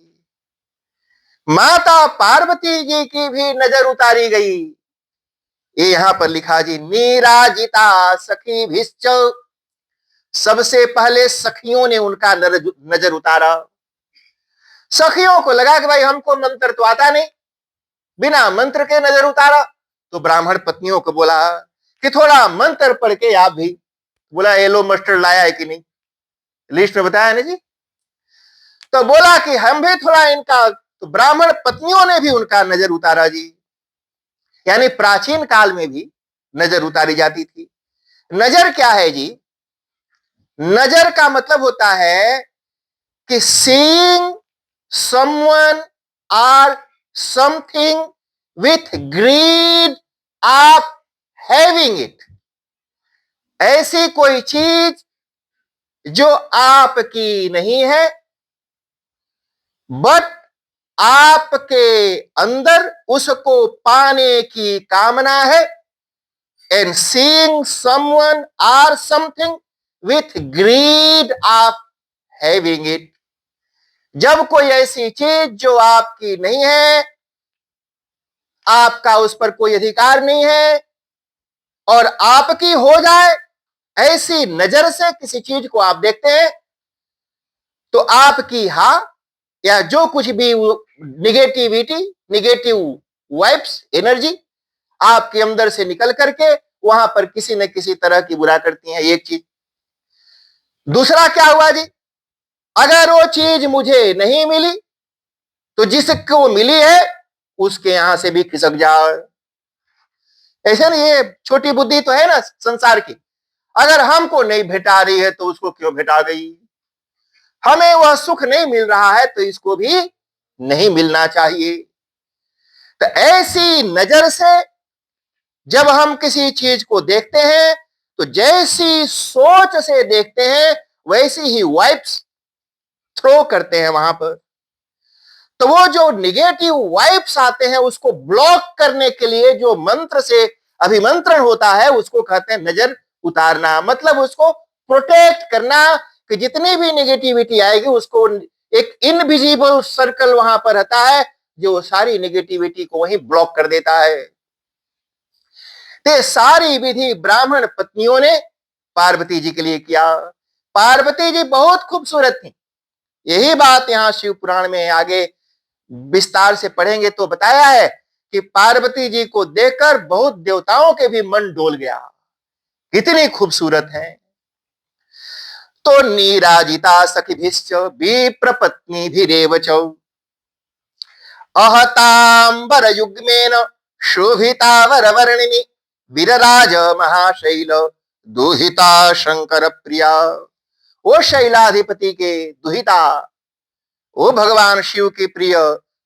Speaker 1: माता पार्वती जी की भी नजर उतारी गई। ये यहां पर लिखा जी, निराजिता सखीभिश्च। सबसे पहले सखियों ने उनका नजर उतारा। सखियों को लगा कि भाई हमको मंत्र तो आता नहीं, बिना मंत्र के नजर उतारा। तो ब्राह्मण पत्नियों को बोला कि थोड़ा मंत्र पढ़ के आप भी बोला येलो मस्टर्ड लाया है कि नहीं, लिस्ट में बताया ना जी। तो बोला कि हम भी थोड़ा इनका, तो ब्राह्मण पत्नियों ने भी उनका नजर उतारा जी। यानी प्राचीन काल में भी नजर उतारी जाती थी। नजर क्या है जी? नजर का मतलब होता है कि सीइंग समवन और something with greed of having it. ऐसी कोई चीज जो आपकी नहीं है, बट आपके अंदर उसको पाने की कामना है। एंड सीइंग समवन और something with greed of having it. जब कोई ऐसी चीज जो आपकी नहीं है, आपका उस पर कोई अधिकार नहीं है, और आपकी हो जाए, ऐसी नजर से किसी चीज को आप देखते हैं, तो आपकी या जो कुछ भी निगेटिविटी, निगेटिव वाइब्स, एनर्जी आपके अंदर से निकल करके वहां पर किसी न किसी तरह की बुरा करती है, एक चीज। दूसरा क्या हुआ जी? अगर वो चीज मुझे नहीं मिली, तो जिसको मिली है उसके यहां से भी खिसक जाओ। ऐसे ना, ये छोटी बुद्धि तो है ना संसार की। अगर हमको नहीं भेटा रही है तो उसको क्यों भेटा गई? हमें वह सुख नहीं मिल रहा है तो इसको भी नहीं मिलना चाहिए। तो ऐसी नजर से जब हम किसी चीज को देखते हैं, तो जैसी सोच से देखते हैं वैसी ही वाइब्स थ्रो करते हैं वहां पर। तो वो जो निगेटिव वाइब्स आते हैं उसको ब्लॉक करने के लिए जो मंत्र से अभिमंत्रण होता है उसको कहते हैं नजर उतारना। मतलब उसको प्रोटेक्ट करना कि जितनी भी नेगेटिविटी आएगी उसको एक इनविजिबल सर्कल वहां पर रहता है जो सारी नेगेटिविटी को वहीं ब्लॉक कर देता है। ते सारी विधि ब्राह्मण पत्नियों ने पार्वती जी के लिए किया। पार्वती जी बहुत खूबसूरत थी। यही बात यहां शिव पुराण में आगे विस्तार से पढ़ेंगे तो बताया है कि पार्वती जी को देखकर बहुत देवताओं के भी मन डोल गया, इतनी खूबसूरत है। तो नीराजिता सखिभिश्च विप्र पत्नीभिरेव च अहतांबर युग्मेन शोभिता वरवर्णिनी वीरराज महाशैल दुहिता शंकर प्रिया। ओ शैलाधिपति के दुहिता, ओ भगवान शिव की प्रिय,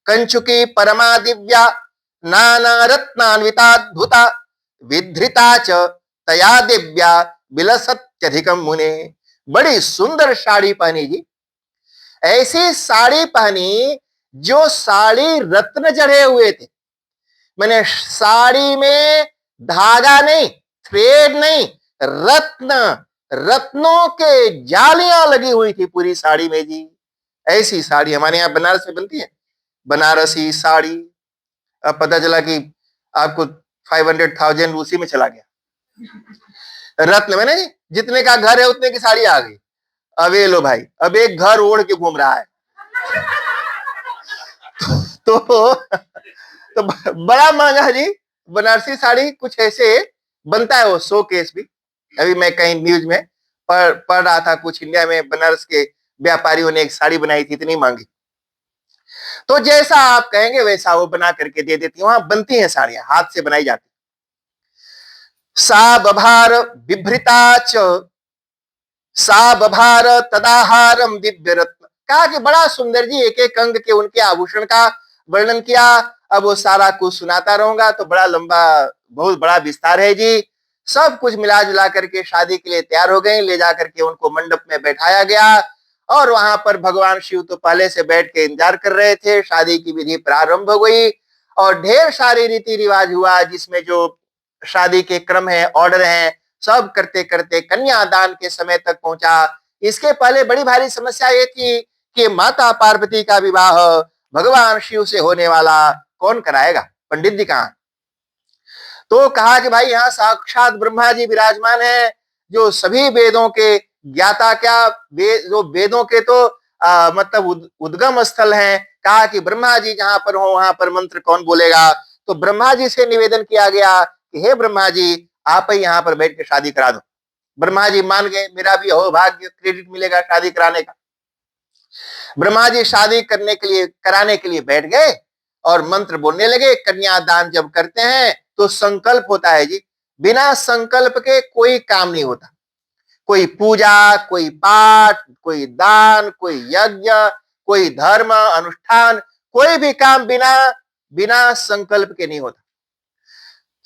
Speaker 1: कंचुकी परमा दिव्या नाना रत्नान्विताद्भुता विधृता च तया दिव्या विलसत्यधिकम मुने। बड़ी सुंदर साड़ी पहनी जी। ऐसी साड़ी पहनी जो साड़ी रत्न जड़े हुए थे। मैंने साड़ी में धागा नहीं, थ्रेड नहीं, रत्न, रत्नों के जालियां लगी हुई थी पूरी साड़ी में जी। ऐसी साड़ी हमारे यहाँ बनारस में बनती है, बनारसी साड़ी। अब पता चला कि आपको 500,000 उसी में चला गया। रत्न में नहीं, जितने का घर है उतने की साड़ी आ गई। अब ये लो भाई, अब एक घर ओढ़ के घूम रहा है। तो बड़ा महंगा जी बनारसी साड़ी। कुछ ऐसे बनता है वो शो केस भी। अभी मैं कहीं न्यूज में पढ़ रहा था, कुछ इंडिया में बनारस के व्यापारियों ने एक साड़ी बनाई थी, इतनी महंगी। तो जैसा आप कहेंगे वैसा वो बना करके दे देती है। वहां बनती हैं साड़ियां, हाथ से बनाई जाती। सा बभार बिभ्रिता च सा बभार तदाहारम दिव्य रत्न। कहा कि बड़ा सुंदर जी, एक एक अंग के उनके आभूषण का वर्णन किया। अब वो सारा कुछ सुनाता रहूंगा तो बड़ा लंबा, बहुत बड़ा विस्तार है जी। सब कुछ मिला जुला करके शादी के लिए तैयार हो गए। ले जाकर के उनको मंडप में बैठाया गया और वहां पर भगवान शिव तो पहले से बैठ के इंतजार कर रहे थे। शादी की विधि प्रारंभ हो गई और ढेर सारे रीति रिवाज हुआ, जिसमें जो शादी के क्रम है, ऑर्डर है, सब करते करते कन्यादान के समय तक पहुंचा। इसके पहले बड़ी भारी समस्या ये थी कि माता पार्वती का विवाह भगवान शिव से होने वाला कौन कराएगा, पंडित जी कहां। तो कहा कि भाई यहाँ साक्षात ब्रह्मा जी विराजमान है, जो सभी वेदों के ज्ञाता, क्या जो वेदों के तो मतलब उद्गम स्थल हैं। कहा कि ब्रह्मा जी जहां पर हो वहां पर मंत्र कौन बोलेगा। तो ब्रह्मा जी से निवेदन किया गया कि हे ब्रह्मा जी, आप ही यहाँ पर बैठ के शादी करा दो। ब्रह्मा जी मान गए, मेरा भी हो भाग्य, क्रेडिट मिलेगा शादी कराने का। ब्रह्मा जी शादी कराने के लिए बैठ गए और मंत्र बोलने लगे। कन्यादान जब करते हैं तो संकल्प होता है जी, बिना संकल्प के कोई काम नहीं होता। कोई पूजा, कोई पाठ, कोई दान, कोई यज्ञ, कोई धर्म अनुष्ठान, कोई भी काम बिना बिना संकल्प के नहीं होता।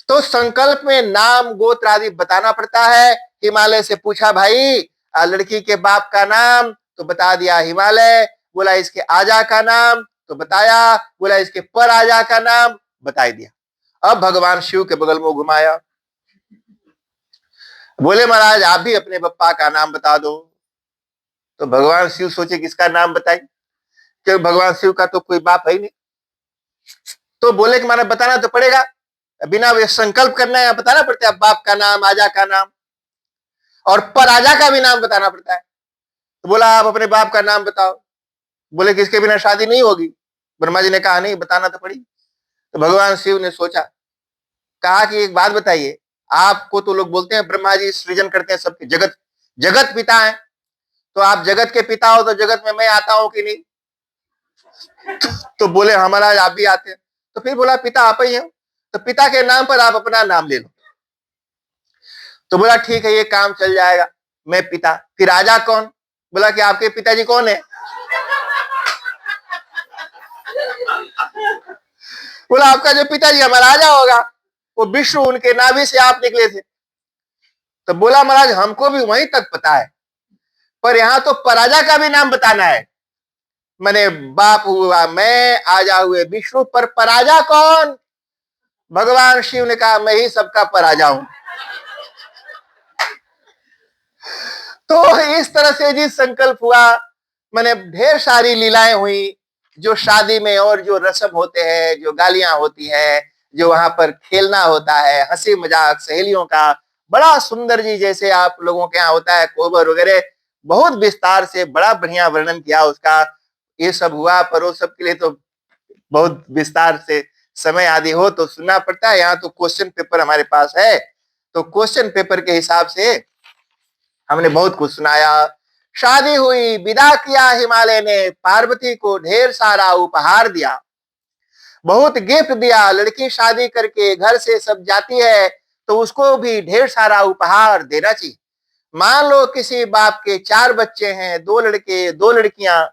Speaker 1: तो संकल्प में नाम गोत्र आदि बताना पड़ता है। हिमालय से पूछा, भाई लड़की के बाप का नाम, तो बता दिया हिमालय। बोला इसके आजा का नाम, तो बताया। बोला इसके पर आजा का नाम, बता दिया। अब भगवान शिव के बगल में घुमाया, बोले महाराज आप भी अपने बप्पा का नाम बता दो। तो भगवान शिव सोचे किसका नाम बताए, क्योंकि भगवान शिव का तो कोई बाप है ही नहीं। तो बोले कि महाराज बताना तो पड़ेगा, बिना वे संकल्प करना है, बताना पड़ता है बाप का नाम, आजा का नाम, और पराजा का भी नाम बताना पड़ता है। तो बोला आप अपने बाप का नाम बताओ। बोले कि इसके बिना शादी नहीं होगी। ब्रह्मा जी ने कहा नहीं, बताना तो पड़ी। तो भगवान शिव ने सोचा, कहा कि एक बात बताइए, आपको तो लोग बोलते हैं ब्रह्मा जी सृजन करते हैं सबके, जगत जगत पिता है, तो आप जगत के पिता हो, तो जगत में मैं आता हूं कि नहीं? तो बोले हमारा आप भी आते हैं। तो फिर बोला पिता आप ही हैं, तो पिता के नाम पर आप अपना नाम ले लो। तो बोला ठीक है, ये काम चल जाएगा, मैं पिता। फिर राजा कौन? बोला कि आपके पिताजी कौन है? बोला आपका जो पिताजी हमारा राजा होगा, वो विष्णु, उनके नाभि से आप निकले थे। तो बोला महाराज हमको भी वहीं तक पता है, पर यहां तो पराजा का भी नाम बताना है। मैंने बाप हुआ मैं, आजा हुए विष्णु, पर पराजा कौन? भगवान शिव ने कहा मैं ही सबका पराजा हूं। तो इस तरह से जी संकल्प हुआ। मैंने ढेर सारी लीलाएं हुई जो शादी में, और जो रस्म होते हैं, जो गालियां होती हैं, जो वहां पर खेलना होता है, हंसी मजाक सहेलियों का, बड़ा सुंदर जी, जैसे आप लोगों के यहाँ होता है कोबर वगैरह, बहुत विस्तार से बड़ा बढ़िया वर्णन किया उसका। ये सब हुआ, पर वो सब के लिए तो बहुत विस्तार से समय आदि हो तो सुनना पड़ता है। यहाँ तो क्वेश्चन पेपर हमारे पास है, तो क्वेश्चन पेपर के हिसाब से हमने बहुत कुछ सुनाया। शादी हुई, विदा किया हिमालय ने, पार्वती को ढेर सारा उपहार दिया, बहुत गिफ्ट दिया। लड़की शादी करके घर से सब जाती है तो उसको भी ढेर सारा उपहार देना चाहिए। मान लो किसी बाप के 4 बच्चे हैं, 2 लड़के 2 लड़कियां,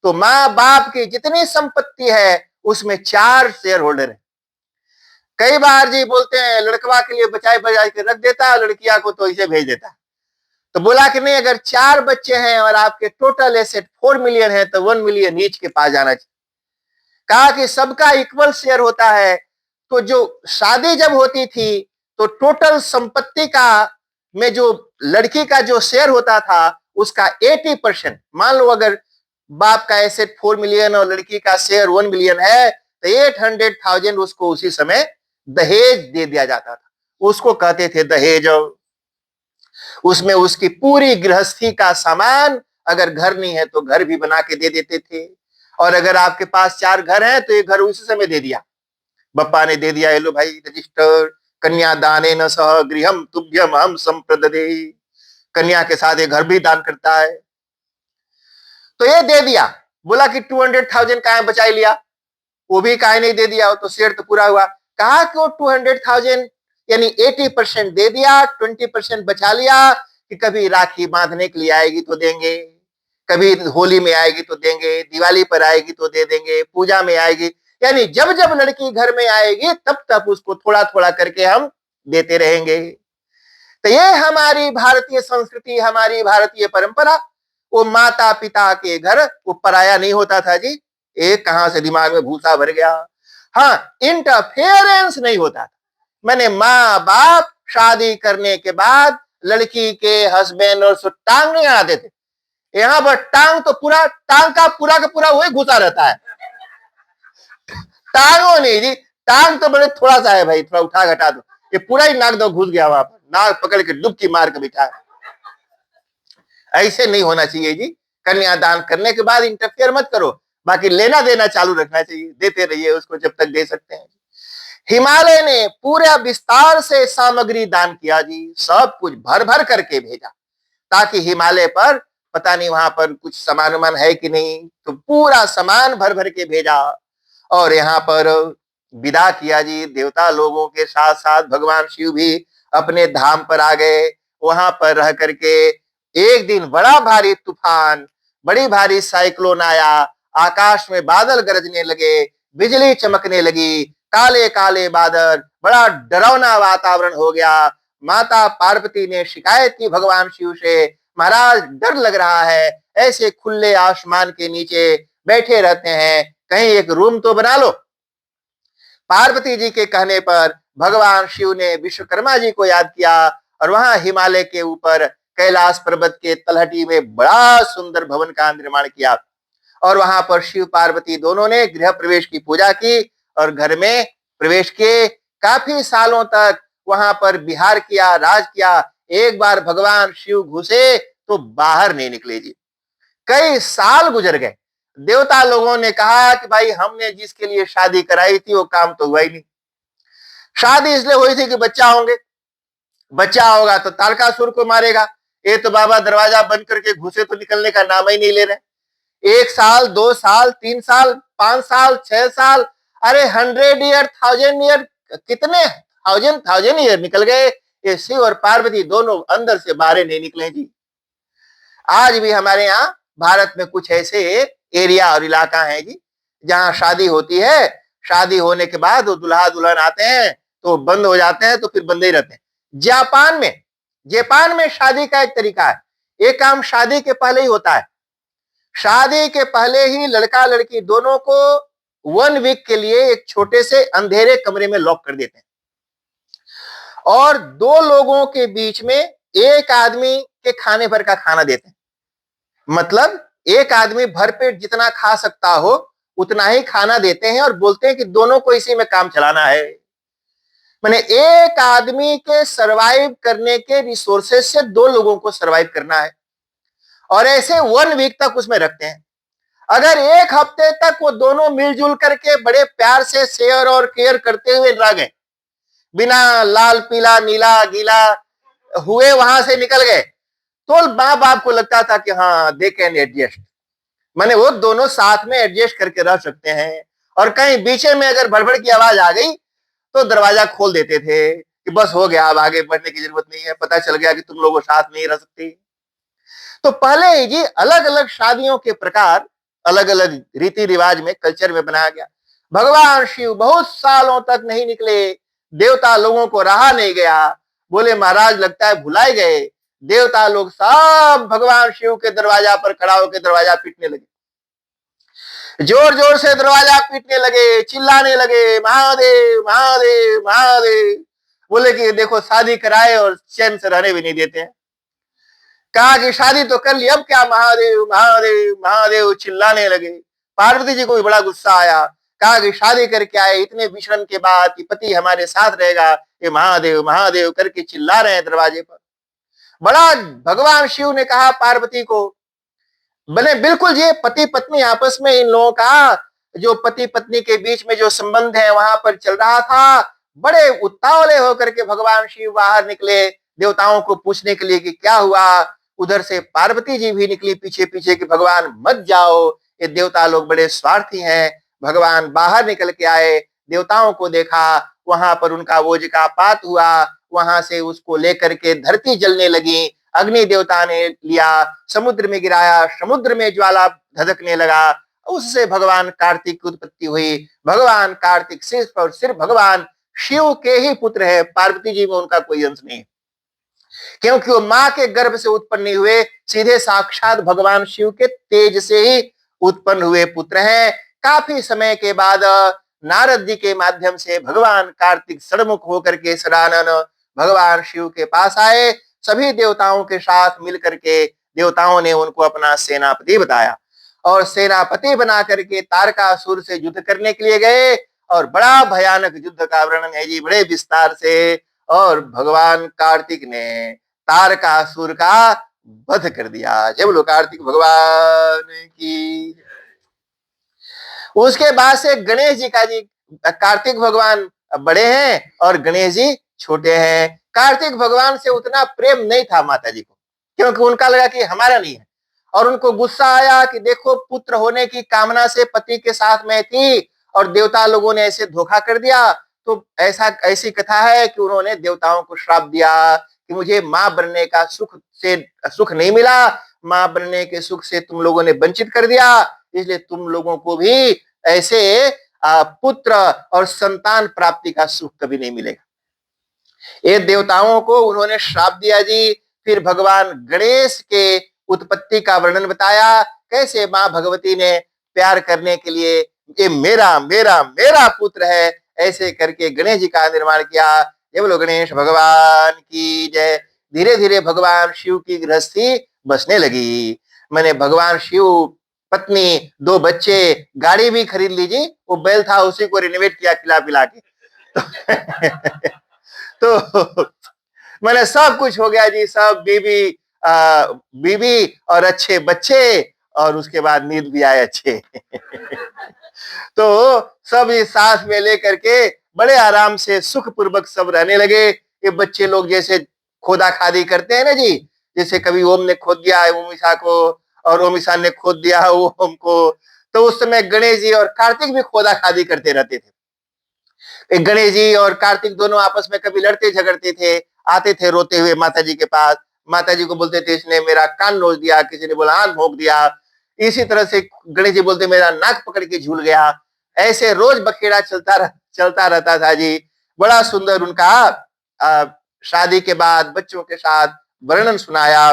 Speaker 1: तो माँ बाप की जितनी संपत्ति है उसमें 4 शेयर होल्डर है। कई बार जी बोलते हैं लड़कवा के लिए बचाए बचाए के रख देता है, लड़किया को तो इसे भेज देता है। तो बोला कि नहीं, अगर 4 बच्चे हैं और आपके टोटल एसेट 4 मिलियन है तो 1 मिलियन ईच के पास जाना चाहिए। कहा कि सबका इक्वल शेयर होता है। तो जो शादी जब होती थी तो टोटल संपत्ति का में जो लड़की का जो शेयर होता था उसका 80%, मान लो अगर बाप का एसेट 4 मिलियन और लड़की का शेयर 1 मिलियन है तो 800,000 उसको उसी समय दहेज दे दिया जाता था। उसको कहते थे दहेज। उसमें उसकी पूरी गृहस्थी का सामान, अगर घर नहीं है तो घर भी बना के दे देते थे। और अगर आपके पास 4 घर हैं तो एक घर उसी समय दे दिया, बप्पा ने दे दिया, ये लो भाई रजिस्टर, कन्यादानेन सह गृहम तुभ्यम हम संप्रददे, कन्या के साथ एक घर भी दान करता है। तो ये दे दिया। बोला कि 200,000 कहां बचा लिया, वो भी कहां नहीं दे दिया, तो शेयर तो पूरा हुआ। कहा कि वो 200,000 यानी 80% दे दिया, 20% बचा लिया कि कभी राखी बांधने के लिए आएगी तो देंगे, कभी होली में आएगी तो देंगे, दिवाली पर आएगी तो दे देंगे, पूजा में आएगी, यानी जब जब लड़की घर में आएगी तब तब उसको थोड़ा थोड़ा करके हम देते रहेंगे। तो ये हमारी भारतीय संस्कृति, हमारी भारतीय परंपरा। वो माता पिता के घर वो पराया नहीं होता था जी। एक कहां से दिमाग में भूसा भर गया। हाँ, इंटरफेरेंस नहीं होता था। मैंने माँ बाप शादी करने के बाद लड़की के हस्बैंड और टांग नहीं आते थे। यहाँ पर टांग तो पूरा, टांग का पूरा वही घुसा रहता है। टांगो नहीं जी, टांग तो बड़े थोड़ा सा है भाई, थोड़ा उठा घटा दो, ये पूरा ही नाक दो घुस गया वहां पर, नाक पकड़ के डुबकी मार के बिठा। ऐसे नहीं होना चाहिए जी। कन्यादान करने के बाद इंटरफेयर मत करो, बाकी लेना देना चालू रखना चाहिए, देते रहिए उसको जब तक दे सकते हैं। हिमालय ने पूरा विस्तार से सामग्री दान किया जी, सब कुछ भर भर करके भेजा, ताकि हिमालय पर पता नहीं वहां पर कुछ सामान उमान है कि नहीं, तो पूरा सामान भर भर के भेजा। और यहाँ पर विदा किया जी, देवता लोगों के साथ साथ भगवान शिव भी अपने धाम पर आ गए। वहां पर रह करके एक दिन बड़ा भारी तूफान, बड़ी भारी साइक्लोन आया, आकाश में बादल गरजने लगे, बिजली चमकने लगी, काले काले बादल, बड़ा डरावना वातावरण हो गया। माता पार्वती ने शिकायत की भगवान शिव से, महाराज डर लग रहा है, ऐसे खुले आसमान के नीचे बैठे रहते हैं, कहीं एक रूम तो बना लो। पार्वती जी के कहने पर भगवान शिव ने विश्वकर्मा जी को याद किया और वहां हिमालय के ऊपर कैलाश पर्वत के तलहटी में बड़ा सुंदर भवन का निर्माण किया। और वहां पर शिव पार्वती दोनों ने गृह प्रवेश की पूजा की और घर में प्रवेश किए। काफी सालों तक वहां पर विहार किया, राज किया। एक बार भगवान शिव घुसे तो बाहर नहीं निकले जी। कई साल गुजर गए। देवता लोगों ने कहा कि भाई हमने जिसके लिए शादी कराई थी वो काम तो हुआ ही नहीं। शादी इसलिए हुई थी कि बच्चा होंगे, बच्चा होगा तो तारकासुर को मारेगा। ये तो बाबा दरवाजा बंद करके घुसे तो निकलने का नाम ही नहीं ले रहे। 1 साल, 2 साल, 3 साल, 5 साल, 6 साल, अरे 100 ईयर, 1000 ईयर, कितने थाउजेंड ईयर निकल गए। ये शिव और पार्वती दोनों अंदर से बाहर नहीं निकले जी। आज भी हमारे यहाँ भारत में कुछ ऐसे एरिया और इलाका है जी, जहां शादी होती है, शादी होने के बाद वो दुल्हा दुल्हन आते हैं तो बंद हो जाते हैं, तो फिर बंदे ही रहते हैं। जापान में शादी का एक तरीका है, एक काम शादी के पहले ही होता है। शादी के पहले ही लड़का लड़की दोनों को 1 वीक के लिए एक छोटे से अंधेरे कमरे में लॉक कर देते हैं और 2 लोगों के बीच में एक आदमी के खाने भर का खाना देते हैं। मतलब एक आदमी भरपेट जितना खा सकता हो उतना ही खाना देते हैं और बोलते हैं कि दोनों को इसी में काम चलाना है। माने एक आदमी के सरवाइव करने के रिसोर्सेज से 2 लोगों को सरवाइव करना है और ऐसे 1 वीक तक उसमें रखते हैं। अगर 1 हफ्ते तक वो दोनों मिलजुल करके बड़े प्यार से शेयर और केयर करते हुए रह गए, बिना लाल पीला नीला गीला हुए वहां से निकल गए, तो माँ बाप को लगता था कि हाँ दे कैन एडजस्ट, माने वो दोनों साथ में एडजस्ट करके रह सकते हैं। और कहीं बीचे में अगर भड़बड़ की आवाज आ गई तो दरवाजा खोल देते थे कि बस हो गया, अब आगे बढ़ने की जरूरत नहीं है, पता चल गया कि तुम लोग साथ नहीं रह सकते। तो पहले ही जी अलग अलग शादियों के प्रकार अलग अलग रीति रिवाज में कल्चर में बनाया गया। भगवान शिव बहुत सालों तक नहीं निकले, देवता लोगों को रहा नहीं गया, बोले महाराज लगता है भुलाए गए। देवता लोग सब भगवान शिव के दरवाजा पर खड़ा होकर दरवाजा पीटने लगे, जोर जोर से दरवाजा पीटने लगे, चिल्लाने लगे महादेव महादेव महादेव। बोले कि देखो शादी कराए और चैन से रहने भी नहीं देते हैं। कहा कि शादी तो कर ली, अब क्या महादेव महादेव महादेव चिल्लाने लगे। पार्वती जी को भी बड़ा गुस्सा आया, कहा कि शादी करके आए इतने विचरण के बाद कि पति हमारे साथ रहेगा, ये महादेव महादेव करके चिल्ला रहे हैं दरवाजे पर। बड़ा भगवान शिव ने कहा पार्वती को, बने बिल्कुल ये पति पत्नी आपस में इन लोगों का जो पति पत्नी के बीच में जो संबंध है वहां पर चल रहा था। बड़े उतावले होकर के भगवान शिव बाहर निकले देवताओं को पूछने के लिए कि क्या हुआ। उधर से पार्वती जी भी निकली पीछे पीछे कि भगवान मत जाओ, ये देवता लोग बड़े स्वार्थी हैं। भगवान बाहर निकल के आए, देवताओं को देखा, वहां पर उनका वज्रपात हुआ, वहां से उसको लेकर के धरती जलने लगी, अग्नि देवता ने लिया, समुद्र में गिराया, समुद्र में ज्वाला धधकने लगा, उससे भगवान कार्तिक की उत्पत्ति हुई। भगवान कार्तिक सिर्फ और सिर्फ भगवान शिव के ही पुत्र है, पार्वती जी में उनका कोई अंश नहीं, क्योंकि वो मां के गर्भ से उत्पन्न नहीं हुए, सीधे साक्षात भगवान शिव के तेज से ही उत्पन्न हुए पुत्र हैं। काफी समय के बाद नारद जी के माध्यम से भगवान कार्तिक सड़मुख होकर के सदानंद भगवान शिव के पास आए। सभी देवताओं के साथ मिलकर के देवताओं ने उनको अपना सेनापति बताया और सेनापति बना करके तारकासुर से युद्ध करने के लिए गए। और बड़ा भयानक युद्ध का वर्णन है जी, बड़े विस्तार से। और भगवान कार्तिक ने तारकासुर का वध कर दिया। जय बोलो कार्तिक भगवान की। उसके बाद से गणेश जी का जी, कार्तिक भगवान बड़े हैं और गणेश जी छोटे हैं। कार्तिक भगवान से उतना प्रेम नहीं था माता जी को, क्योंकि उनका लगा कि हमारा नहीं है, और उनको गुस्सा आया कि देखो पुत्र होने की कामना से पति के साथ में थी और देवता लोगों ने ऐसे धोखा कर दिया। तो ऐसी कथा है कि उन्होंने देवताओं को श्राप दिया कि मुझे मां बनने का सुख नहीं मिला, मां बनने के सुख से तुम लोगों ने वंचित कर दिया, इसलिए तुम लोगों को भी ऐसे पुत्र और संतान प्राप्ति का सुख कभी नहीं मिलेगा। ये देवताओं को उन्होंने श्राप दिया जी। फिर भगवान गणेश के उत्पत्ति का वर्णन बताया, कैसे मां भगवती ने प्यार करने के लिए ये मेरा मेरा मेरा पुत्र है ऐसे करके गणेश जी का निर्माण किया। ये बोलो गणेश भगवान की जय। धीरे धीरे भगवान शिव की गृहस्थी बसने लगी। मैंने भगवान शिव पत्नी, 2 बच्चे, गाड़ी भी खरीद लीजिए, वो बैल था उसी को रिनोवेट किया खिला पिला के। तो मैंने सब कुछ हो गया जी, सब बीबी और अच्छे बच्चे, और उसके बाद नींद भी आए अच्छे। तो सब इस सांस में लेकर के बड़े आराम से सुखपूर्वक सब रहने लगे। ये बच्चे लोग जैसे खोदा खादी करते हैं ना जी, जैसे कभी ओम ने खोद दिया ओमिशा को और ओमिशा ने खोद दिया ओम को, तो उस समय गणेश जी और कार्तिक भी खोदा खादी करते रहते थे। गणेश जी और कार्तिक दोनों आपस में कभी लड़ते झगड़ते थे, आते थे रोते हुए माता जी के पास। माता जी को बोलते थे इसने मेरा कान नोच दिया, किसी ने बोला आंख भोंक दिया। इसी तरह से गणेश जी बोलते मेरा नाक पकड़ के झूल गया। ऐसे रोज बखेड़ा चलता रहता था जी। बड़ा सुंदर उनका शादी के बाद बच्चों के साथ वर्णन सुनाया।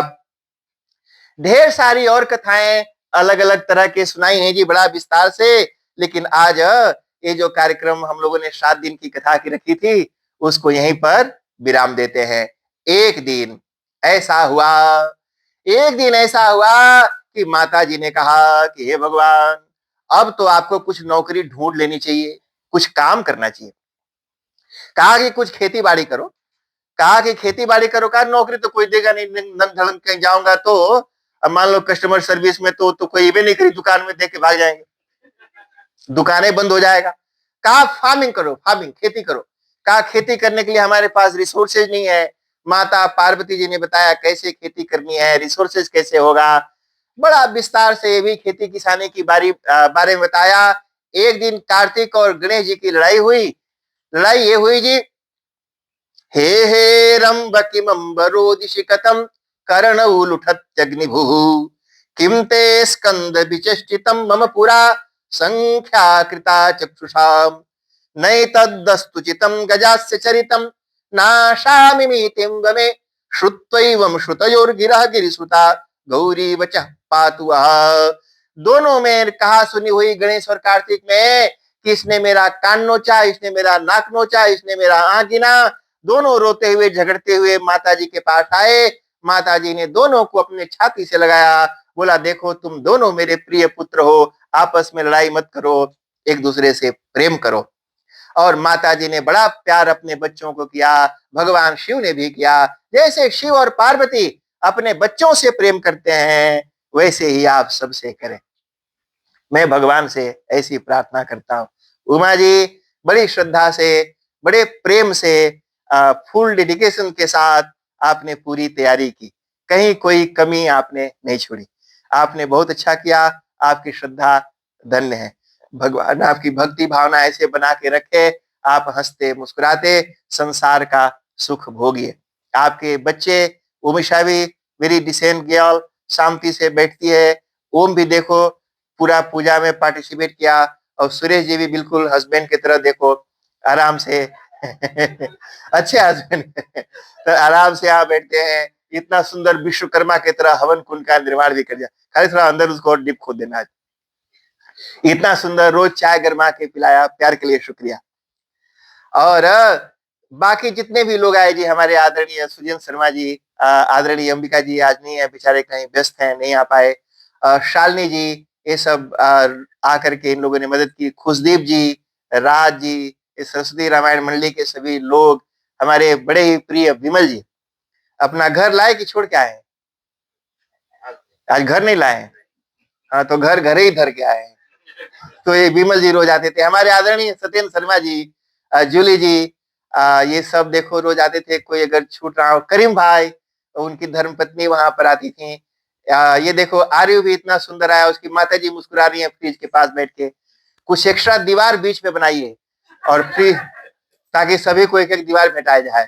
Speaker 1: ढेर सारी और कथाएं अलग अलग तरह के सुनाई हैं जी, बड़ा विस्तार से। लेकिन आज ये जो कार्यक्रम हम लोगों ने 7 दिन की कथा की रखी थी, उसको यहीं पर विराम देते हैं। एक दिन ऐसा हुआ एक दिन ऐसा हुआ कि माता जी ने कहा कि हे भगवान, अब तो आपको कुछ नौकरी ढूंढ लेनी चाहिए, कुछ काम करना चाहिए। कहा कि कुछ खेती बाड़ी करो। कहा कि खेती बाड़ी करो, कहा नौकरी तो कोई देगा नहीं, नन धड़न कहीं जाऊंगा तो अब मान लो कस्टमर सर्विस में तो कोई भी नहीं करी, दुकान में देख के भाग जाएंगे, दुकानें बंद हो जाएगा। कहा फार्मिंग करो, फार्मिंग खेती करो। कहा खेती करने के लिए हमारे पास रिसोर्सेज नहीं है। माता पार्वती जी ने बताया कैसे खेती करनी है, रिसोर्सेज कैसे होगा। बड़ा विस्तार से ये भी खेती किसानी की बारे में बताया। एक दिन कार्तिक और गणेश जी की लड़ाई हुई। लड़ाई ये हुई जी, हे हे रंब किमंबरो दिशि कथम कर्णौ लुठत्यग्निभुः किम ते स्कंद विचेष्टितं मम पुरा संख्या कृता चक्षुषाम नैतदस्तुचितं गजास्य चरितं नाशामि मीतिं वमे श्रुत्वैवं श्रुतयोर्गिरः गिरिसुता गौरी वचः पातु वः। दोनों में कहा सुनी हुई गणेश और कार्तिक में कि इसने मेरा कान नोचा, इसने मेरा नाक नोचा, इसने मेरा आंख गिना। दोनों रोते हुए झगड़ते हुए माता जी के पास आए। माता जी ने दोनों को अपने छाती से लगाया, बोला देखो तुम दोनों मेरे प्रिय पुत्र हो, आपस में लड़ाई मत करो, एक दूसरे से प्रेम करो। और माता जी ने बड़ा प्यार अपने बच्चों को किया, भगवान शिव ने भी किया। जैसे शिव और पार्वती अपने बच्चों से प्रेम करते हैं, वैसे ही आप सबसे करें। मैं भगवान से ऐसी प्रार्थना करता हूँ। उमा जी बड़ी श्रद्धा से, बड़े प्रेम से, फुल डेडिकेशन के साथ आपने पूरी तैयारी की, कहीं कोई कमी आपने नहीं छोड़ी। आपने बहुत अच्छा किया, आपकी श्रद्धा धन्य है। भगवान आपकी भक्ति भावना ऐसे बना के रखे, आप हंसते मुस्कुराते संसार का सुख भोगिए। आपके बच्चे उमिशा भी मेरी डिसेंट गर्ल शांति से बैठती है। ओम भी देखो पूरा पूजा में पार्टिसिपेट किया, और सुरेश जी भी बिल्कुल हस्बैंड की तरह देखो आराम से अच्छे हस्बैंड तो आराम से यहाँ बैठते हैं। इतना सुंदर विश्वकर्मा की तरह हवन कुंड का निर्माण भी कर दिया, खाली थोड़ा अंदर उसको डिप खोद देना है। इतना सुंदर रोज चाय गरमा के पिलाया, प्यार के लिए शुक्रिया। और बाकी जितने भी लोग आए जी, हमारे आदरणीय सुजेंद्र शर्मा जी, आदरणीय अंबिका जी आज नहीं है, बेचारे कहीं व्यस्त हैं, नहीं आ पाए। शालिनी जी, ये सब आकर के इन लोगों ने मदद की। खुशदीप जी, राज जी, सरस्वती रामायण मंडली के सभी लोग, हमारे बड़े ही प्रिय विमल जी अपना घर लाए कि छोड़ के आए? आज घर नहीं लाए? हाँ तो घर घर ही धर के आए। तो ये विमल जी रोज आते थे। हमारे आदरणीय सत्येंद्र शर्मा जी, जूली जी, ये सब देखो रोज आते थे। कोई अगर छूट रहा हो, करीम भाई, उनकी धर्मपत्नी वहां पर आती थी। ये देखो आर्यू भी इतना सुंदर आया, उसकी माता जी मुस्कुरा रही है फ्रिज के पास बैठ के। कुछ एक्स्ट्रा दीवार बीच में बनाइए और फ्री, ताकि सभी को एक एक दीवार भेटाया जाए।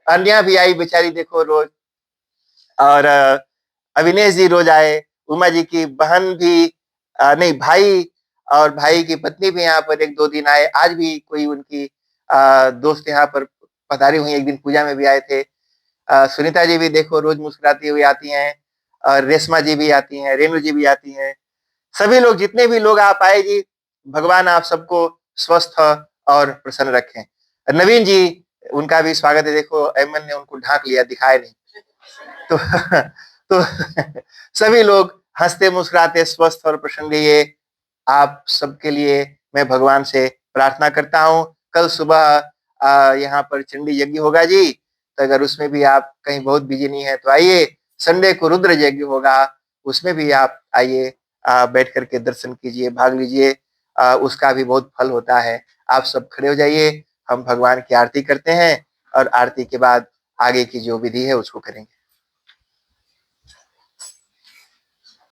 Speaker 1: अन्या भी आई बेचारी देखो रोज, और अविनेश जी रोज आए। उमा जी की बहन भी, नहीं भाई, और भाई की पत्नी भी यहाँ पर एक दो दिन आए। आज भी कोई उनकी दोस्त यहाँ पर पधारी हुई, एक दिन पूजा में भी आए थे। सुनीता जी भी देखो रोज मुस्कुराती हुई आती हैं, और रेशमा जी भी आती हैं, रेणु जी भी आती हैं। सभी लोग, जितने भी लोग आप आए जी, भगवान आप सबको स्वस्थ और प्रसन्न रखें। नवीन जी, उनका भी स्वागत है। देखो एमन ने उनको ढांक लिया, दिखाए नहीं। तो तो सभी लोग हंसते मुस्कुराते स्वस्थ और प्रसन्न रहिए। आप सबके लिए मैं भगवान से प्रार्थना करता हूँ। कल सुबह यहाँ पर चंडी यज्ञ होगा जी, तो अगर उसमें भी आप कहीं बहुत बिजी नहीं है तो आइए। संडे को रुद्र यज्ञ होगा, उसमें भी आप आइए, बैठ करके दर्शन कीजिए, भाग लीजिए। उसका भी बहुत फल होता है। आप सब खड़े हो जाइए, हम भगवान की आरती करते हैं, और आरती के बाद आगे की जो विधि है उसको करेंगे।